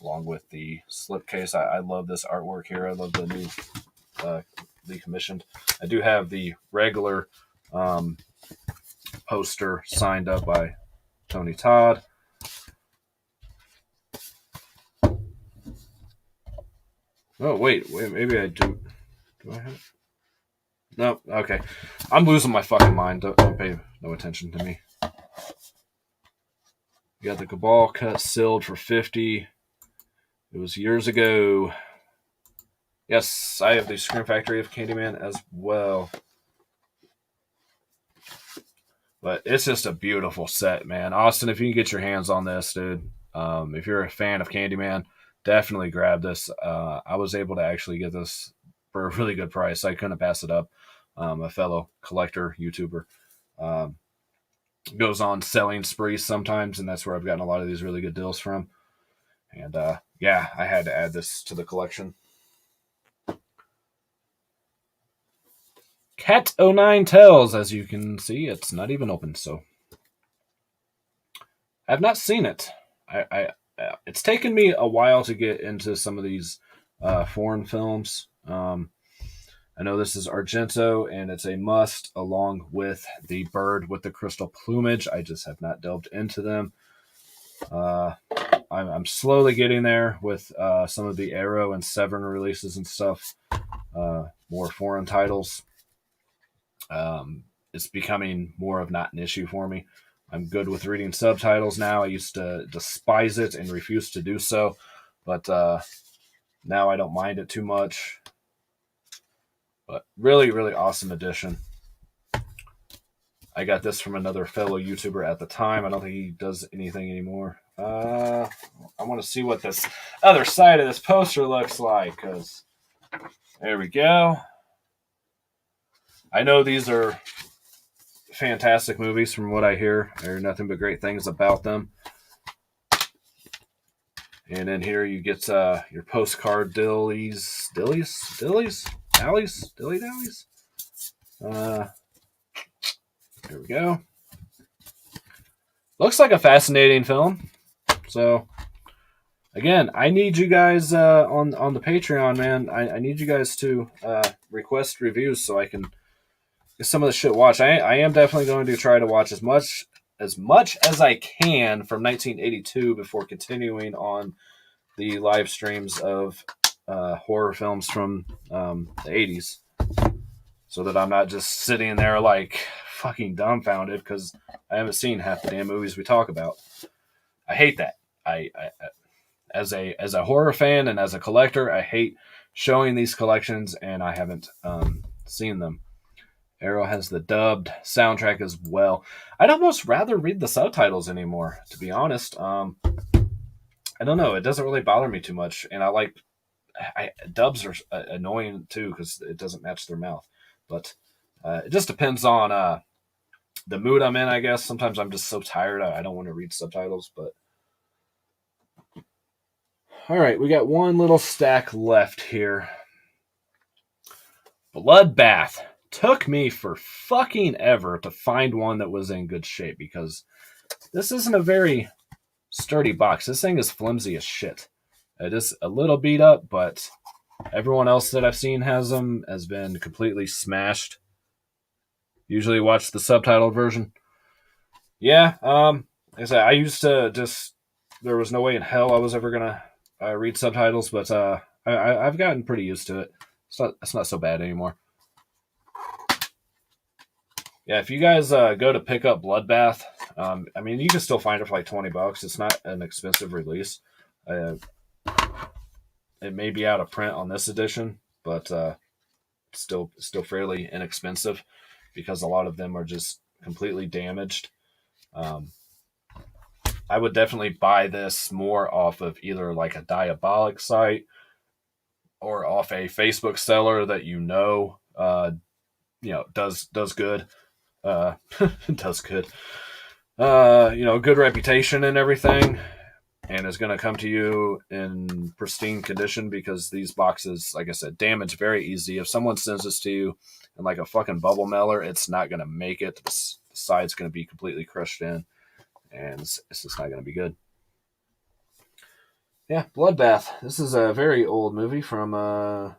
along with the slipcase. I love this artwork here. I love the new decommissioned. I do have the regular poster signed up by Tony Todd. Oh, wait, maybe I do. Do I have it? No, okay. I'm losing my fucking mind. Don't pay no attention to me. You got the Cabal cut sealed for 50. It was years ago. Yes, I have the Scream Factory of Candyman as well. But it's just a beautiful set, man. Austin, if you can get your hands on this, dude, if you're a fan of Candyman, definitely grab this. I was able to actually get this for a really good price. I couldn't pass it up. A fellow collector, YouTuber, goes on selling sprees sometimes, and that's where I've gotten a lot of these really good deals from. And yeah, I had to add this to the collection. Cat 09 Tales, as you can see, it's not even open, so I've not seen it. It's taken me a while to get into some of these foreign films. I know this is Argento, and it's a must, along with the bird with the crystal plumage. I just have not delved into them. I'm slowly getting there with some of the Arrow and Severin releases and stuff. More foreign titles. It's becoming more of not an issue for me. I'm good with reading subtitles now. I used to despise it and refuse to do so, but now I don't mind it too much. But really, really awesome edition. I got this from another fellow YouTuber at the time. I don't think he does anything anymore. I want to see what this other side of this poster looks like, because there we go. I know these are fantastic movies from what I hear. I hear nothing but great things about them. And then here you get your postcard dillies. Here we go. Looks like a fascinating film. So, again, I need you guys on the Patreon, man. I need you guys to request reviews so I can get some of the shit watched. I am definitely going to try to watch as much as I can from 1982 before continuing on the live streams of horror films from the 80s, so that I'm not just sitting there like fucking dumbfounded because I haven't seen half the damn movies we talk about. I hate that. I as a horror fan and as a collector, I hate showing these collections and I haven't seen them. Arrow has the dubbed soundtrack as well. I'd almost rather read the subtitles anymore, to be honest. I don't know. It doesn't really bother me too much, and I like dubs are annoying too because it doesn't match their mouth. But it just depends on the mood I'm in, I guess. Sometimes I'm just so tired I don't want to read subtitles. But all right, we got one little stack left here. Bloodbath. Took me for fucking ever to find one that was in good shape because this isn't a very sturdy box. This thing is flimsy as shit. It is a little beat up, but everyone else that I've seen has them has been completely smashed. Usually watch the subtitled version. Yeah, like I said, I used to just, there was no way in hell I was ever gonna read subtitles, but I've gotten pretty used to it. It's not so bad anymore. Yeah, if you guys go to pick up Bloodbath, I mean, you can still find it for like $20. It's not an expensive release. It may be out of print on this edition, but still fairly inexpensive because a lot of them are just completely damaged. I would definitely buy this more off of either like a Diabolic site or off a Facebook seller that does good. Does good. Good reputation and everything, and is going to come to you in pristine condition because these boxes, like I said, damage very easy. If someone sends this to you in like a fucking bubble mailer, it's not going to make it. The side's going to be completely crushed in, and it's just not going to be good. Yeah, Bloodbath. This is a very old movie from, I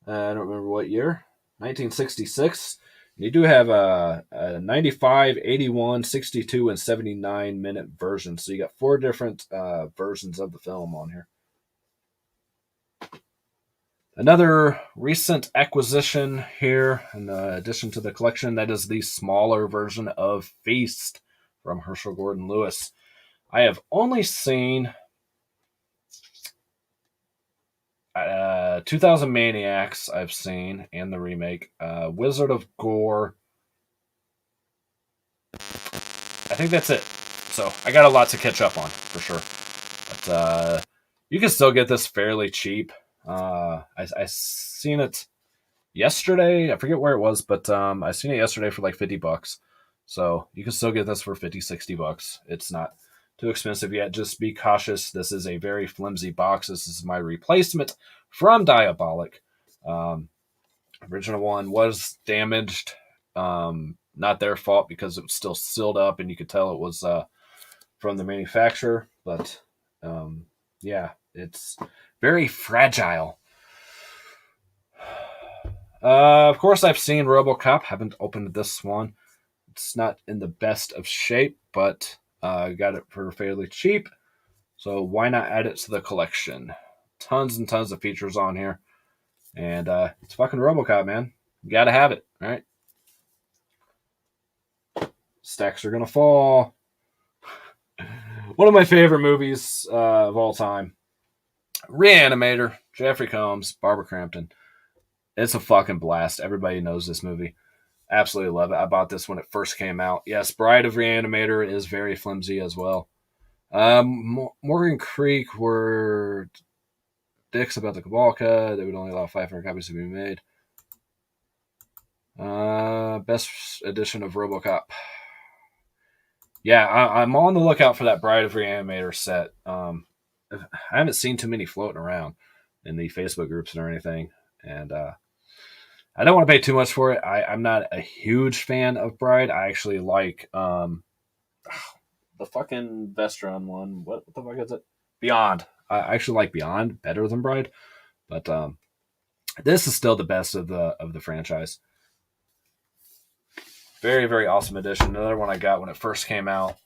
don't remember what year, 1966. You do have a 95, 81, 62, and 79-minute version. So you got 4 different versions of the film on here. Another recent acquisition here, in addition to the collection, that is the smaller version of Feast from Herschel Gordon Lewis. I have only seen 2000 Maniacs I've seen, and the remake. Wizard of Gore. I think that's it. So I got a lot to catch up on, for sure. But you can still get this fairly cheap. I seen it yesterday. I forget where it was, but I seen it yesterday for like $50. So you can still get this for $50-$60. It's not too expensive yet. Just be cautious. This is a very flimsy box. This is my replacement from Diabolic. Original one was damaged. Not their fault because it was still sealed up and you could tell it was from the manufacturer. But yeah, it's very fragile. Of course, I've seen RoboCop. Haven't opened this one. It's not in the best of shape, but I got it for fairly cheap. So why not add it to the collection? Tons and tons of features on here. And it's fucking RoboCop, man. You gotta have it, right? Stacks are gonna fall. One of my favorite movies of all time. Reanimator. Jeffrey Combs, Barbara Crampton. It's a fucking blast. Everybody knows this movie. Absolutely love it. I bought this when it first came out. Yes, Bride of Reanimator is very flimsy as well. Morgan Creek were dicks about the Cabalca. They would only allow 500 copies to be made. Best edition of RoboCop. Yeah, I'm on the lookout for that Bride of Reanimator set. I haven't seen too many floating around in the Facebook groups or anything. And I don't want to pay too much for it. I'm not a huge fan of Bride. I actually like the fucking Vestron one. What the fuck is it? Beyond. I actually like Beyond better than Bride. But this is still the best of the franchise. Very, very awesome edition. Another one I got when it first came out.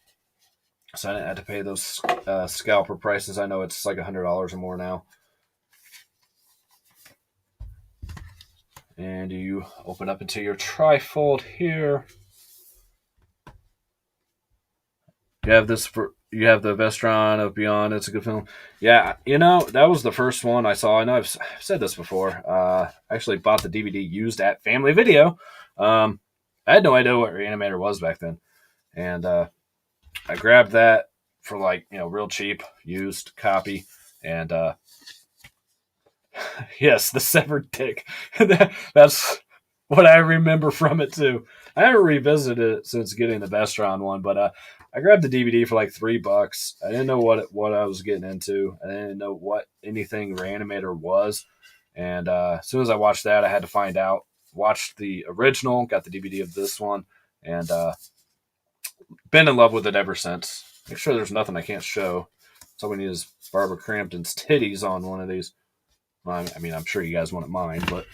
So I didn't have to pay those scalper prices. I know it's like $100 or more now. And you open up into your trifold here. You have the Vestron of Beyond. It's a good film. Yeah, that was the first one I saw. I know I've said this before. I actually bought the DVD used at Family Video. I had no idea what Reanimator was back then. And I grabbed that for real cheap, used copy. And yes, the severed dick. That's what I remember from it too. I haven't revisited it since getting the Vestron one, but I grabbed the DVD for like $3. I didn't know what I was getting into. I didn't know what anything Reanimator was, and as soon as I watched that, I had to find out. Watched the original, got the DVD of this one, and been in love with it ever since. Make sure there's nothing I can't show. So we need is Barbara Crampton's titties on one of these. Well, I mean, I'm sure you guys wouldn't mind, but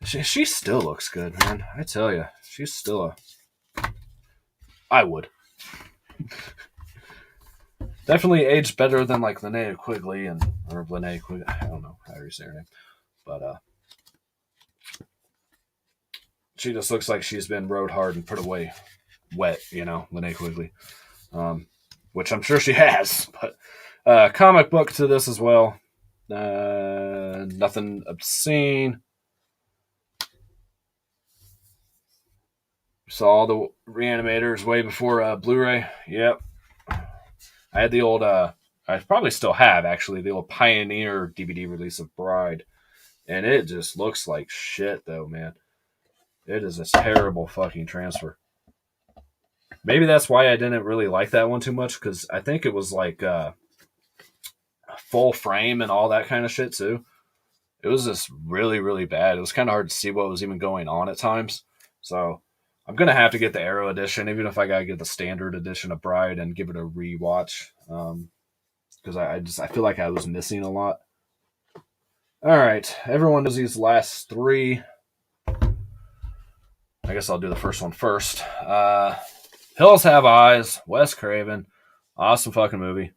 she still looks good, man. I tell you, she's still I would. Definitely aged better than like Linnea Quigley or Linnea Quigley. I don't know how you say her name, but she just looks like she's been rode hard and put away wet, Linnea Quigley, which I'm sure she has. But comic book to this as well. Nothing obscene. Saw the Reanimators way before Blu-ray. Yep. I had the old, I probably still have actually, the old Pioneer DVD release of Bride. And it just looks like shit though, man. It is a terrible fucking transfer. Maybe that's why I didn't really like that one too much, because I think it was like full frame and all that kind of shit too. It was just really, really bad. It was kind of hard to see what was even going on at times. So I'm going to have to get the Arrow edition, even if I got to get the standard edition of Bride and give it a rewatch. Because I feel like I was missing a lot. All right. Everyone knows these last three. I guess I'll do the first one first. Hills Have Eyes, Wes Craven. Awesome fucking movie.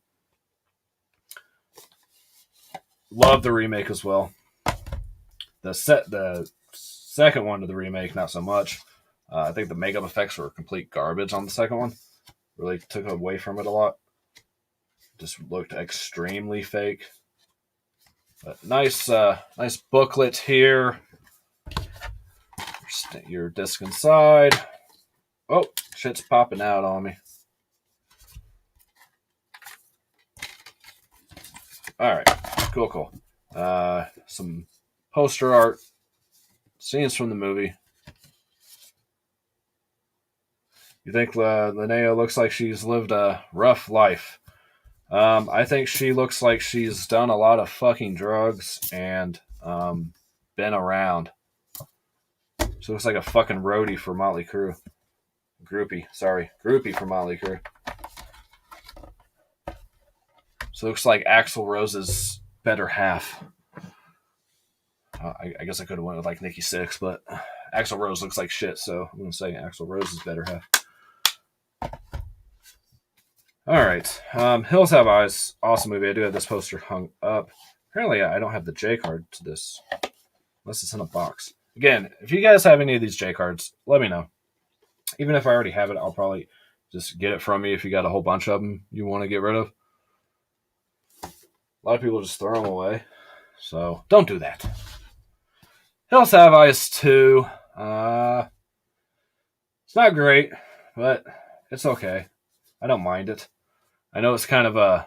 Love the remake as well. The second one to the remake, not so much. I think the makeup effects were complete garbage on the second one. Really took away from it a lot. Just looked extremely fake. But nice booklet here. Your disc inside. Oh, shit's popping out on me. All right, cool. Some poster art, scenes from the movie. You think Linnea looks like she's lived a rough life? I think she looks like she's done a lot of fucking drugs and been around. She looks like a fucking roadie for Motley Crue. Groupie for Motley Crue. So it looks like Axl Rose's better half. I guess I could have went with like Nikki Sixx, but Axl Rose looks like shit, so I'm going to say Axl Rose's better half. All right. Hills Have Eyes. Awesome movie. I do have this poster hung up. Apparently, I don't have the J card to this, unless it's in a box. Again, if you guys have any of these J cards, let me know. Even if I already have it, I'll probably just get it from me if you got a whole bunch of them you want to get rid of. A lot of people just throw them away. So don't do that. Hills Have Eyes 2. It's not great, but it's okay. I don't mind it. I know it's kind of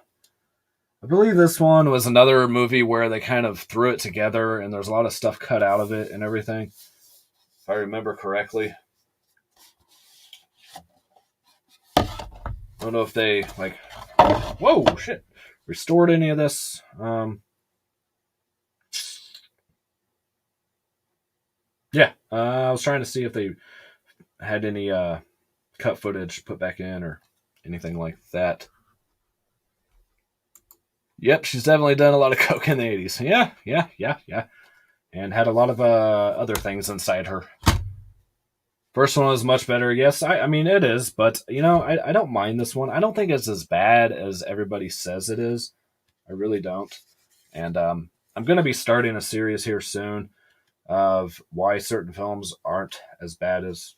I believe this one was another movie where they kind of threw it together and there's a lot of stuff cut out of it and everything. If I remember correctly. I don't know if they whoa, shit, restored any of this. Yeah, I was trying to see if they had any cut footage put back in or anything like that. Yep, she's definitely done a lot of coke in the 80s. Yeah. And had a lot of other things inside her. First one was much better. Yes, I mean, it is. But, I don't mind this one. I don't think it's as bad as everybody says it is. I really don't. And I'm going to be starting a series here soon of why certain films aren't as bad as,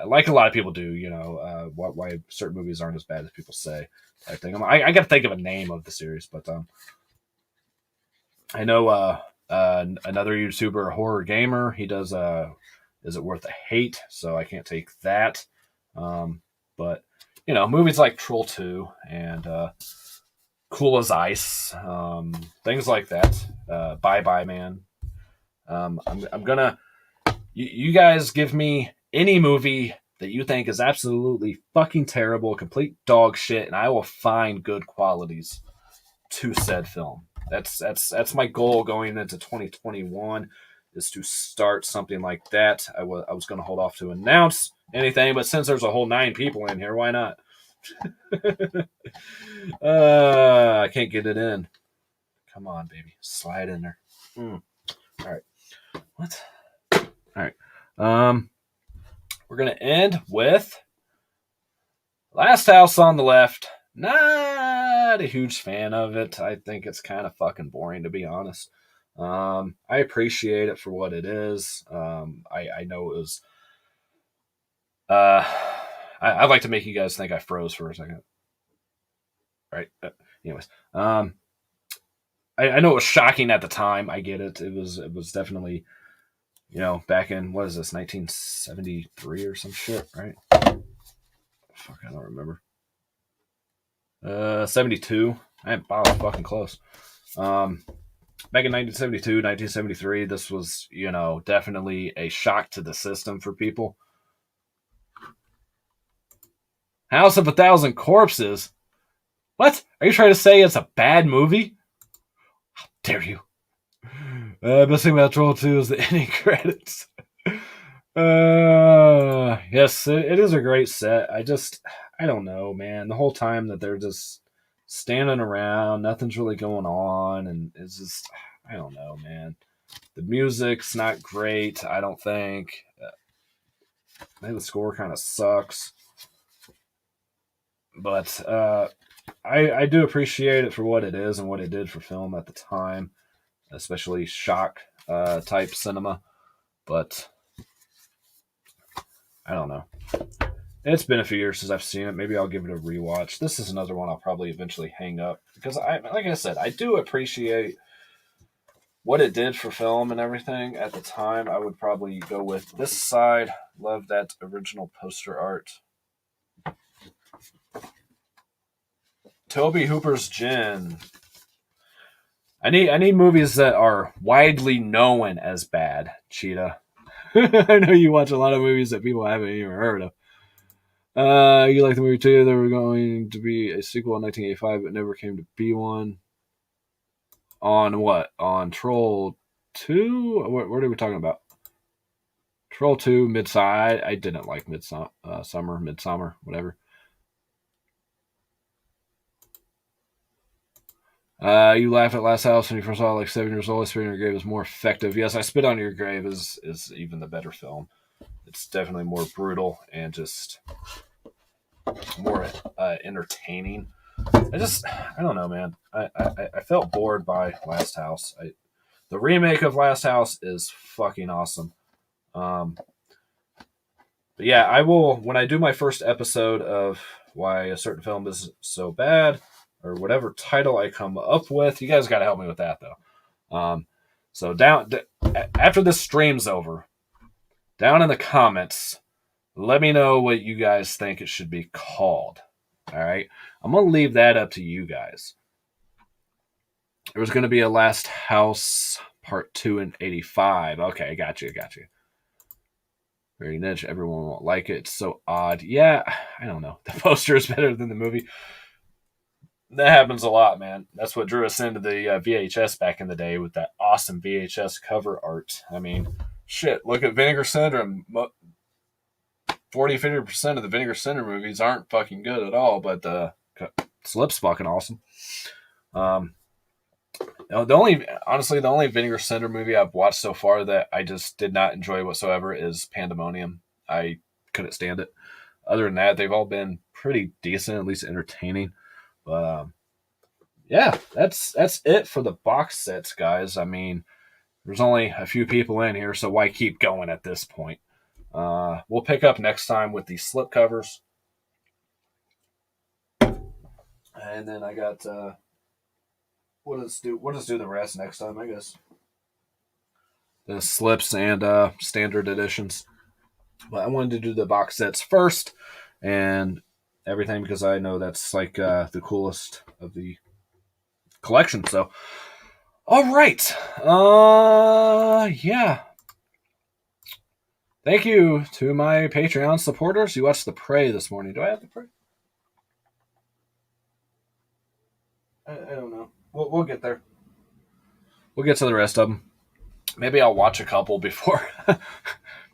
like a lot of people do, why certain movies aren't as bad as people say. I think I got to think of a name of the series, but I know another YouTuber, Horror Gamer, he does Is It Worth the Hate? So I can't take that. But movies like Troll 2 and Cool as Ice, things like that. Bye Bye Man. I'm gonna. You guys give me any movie that you think is absolutely fucking terrible, complete dog shit, and I will find good qualities to said film. That's my goal going into 2021, is to start something like that. I was going to hold off to announce anything, but since there's a whole 9 people in here, why not? I can't get it in. Come on, baby, slide in there. All right, what? All right, we're gonna end with Last House on the Left. Not a huge fan of it. I think it's kind of fucking boring, to be honest. I appreciate it for what it is. I know it was. I'd like to make you guys think I froze for a second. Right. Anyways, I know it was shocking at the time. I get it. It was definitely, back in, what is this, 1973 or some shit, right? Fuck, I don't remember. 72. I was fucking close. Back in 1972, 1973, this was, definitely a shock to the system for people. House of a Thousand Corpses? What? Are you trying to say it's a bad movie? How dare you? Best thing about Troll 2 is the ending credits. Yes, it is a great set. I don't know, man. The whole time that they're just standing around, nothing's really going on, and it's just, I don't know, man. The music's not great, I don't think. I think the score kind of sucks. But I do appreciate it for what it is and what it did for film at the time, especially shock type cinema. But I don't know. It's been a few years since I've seen it. Maybe I'll give it a rewatch. This is another one I'll probably eventually hang up because like I said, I do appreciate what it did for film and everything at the time. I would probably go with this side. Love that original poster art. Tobe Hooper's Gin. I need movies that are widely known as bad, Cheetah. I know you watch a lot of movies that people haven't even heard of. You like the movie too? There were going to be a sequel in 1985, but never came to be one. On what? On Troll 2? What are we talking about? Troll 2, Midside. I didn't like Midsummer, whatever. You laughed at Last House when you first saw it, like 7 years old. Spit on Your Grave is more effective. Yes, I Spit on Your Grave is even the better film. It's definitely more brutal and just more entertaining. I don't know, man. I felt bored by Last House. The remake of Last House is fucking awesome. But yeah, I will, when I do my first episode of why a certain film is so bad, or whatever title I come up with, you guys got to help me with that though. So after this stream's over, down in the comments, let me know what you guys think it should be called. All right, I'm gonna leave that up to you guys. There was gonna be a Last House Part 2 in 85. Okay, got you. Very niche. Everyone won't like it. It's so odd. Yeah, I don't know. The poster is better than the movie. That happens a lot, man. That's what drew us into the VHS back in the day with that awesome VHS cover art. I mean, shit, look at Vinegar Syndrome. 40-50% of the Vinegar Syndrome movies aren't fucking good at all, but Slip's fucking awesome. The only Vinegar Syndrome movie I've watched so far that I just did not enjoy whatsoever is Pandemonium. I couldn't stand it. Other than that, they've all been pretty decent, at least entertaining. But yeah, that's it for the box sets, guys. I mean, there's only a few people in here, so why keep going at this point? We'll pick up next time with the slip covers. And then I got we'll just do the rest next time, I guess. The slips and standard editions. But I wanted to do the box sets first and everything because I know that's like the coolest of the collection. So, all right. Yeah. Thank you to my Patreon supporters. You watched The Prey this morning. Do I have The Prey? I don't know. We'll get there. We'll get to the rest of them. Maybe I'll watch a couple before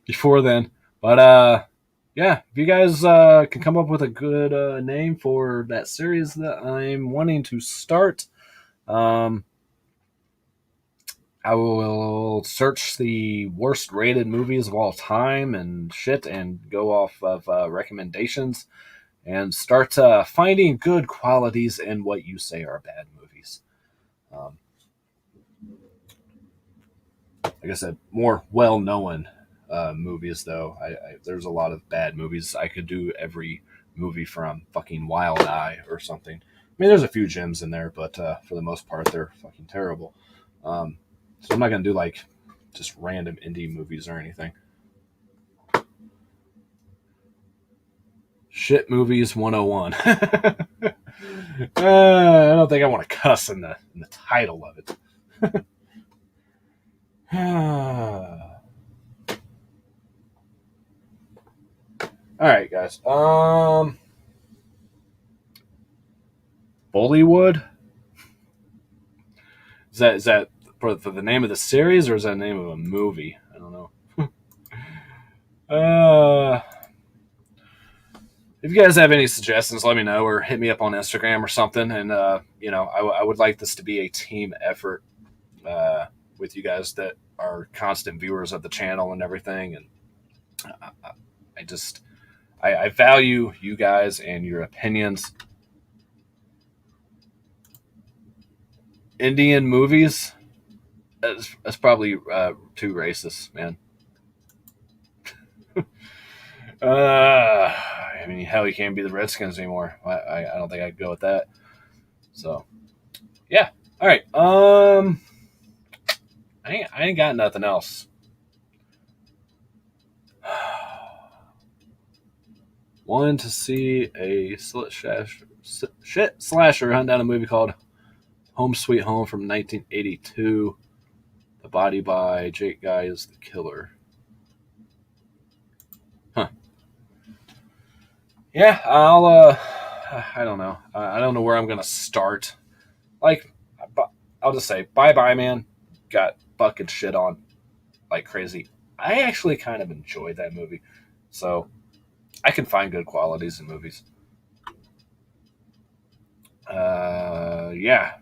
before then. But yeah, if you guys can come up with a good name for that series that I'm wanting to start, I will search the worst rated movies of all time and shit, and go off of recommendations and start finding good qualities in what you say are bad movies. Like I said, more well-known movies, though. There's a lot of bad movies. I could do every movie from fucking Wild Eye or something. I mean, there's a few gems in there, but for the most part, they're fucking terrible. So I'm not going to do, like, just random indie movies or anything. Shit Movies 101. I don't think I want to cuss in the title of it. All right, guys. Bollywood? Is that for the name of the series, or is that the name of a movie? I don't know. If you guys have any suggestions, let me know, or hit me up on Instagram or something. And I would like this to be a team effort with you guys that are constant viewers of the channel and everything. And I value you guys and your opinions. Indian movies, that's probably too racist, man. I mean, hell, you can't be the Redskins anymore. I don't think I'd go with that. So, yeah. All right. I ain't got nothing else. Wanted to see a shit slasher hunt down a movie called Home Sweet Home from 1982. The body by Jake Guy is the killer. Huh. Yeah, I don't know. I don't know where I'm going to start. Like, I'll just say, Bye, Man got bucket shit on like crazy. I actually kind of enjoyed that movie. So, I can find good qualities in movies. Yeah.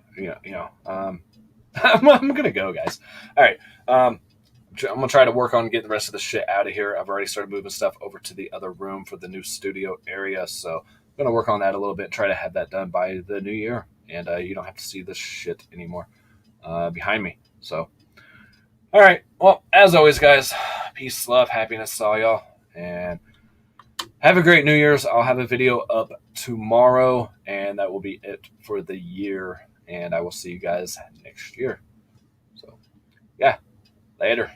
I'm going to go, guys. All right. I'm going to try to work on getting the rest of the shit out of here. I've already started moving stuff over to the other room for the new studio area. So I'm going to work on that a little bit and try to have that done by the new year. And you don't have to see this shit anymore behind me. So, all right. Well, as always, guys, peace, love, happiness to all y'all. And have a great New Year's. I'll have a video up tomorrow. And that will be it for the year. And I will see you guys next year. So, yeah. Later.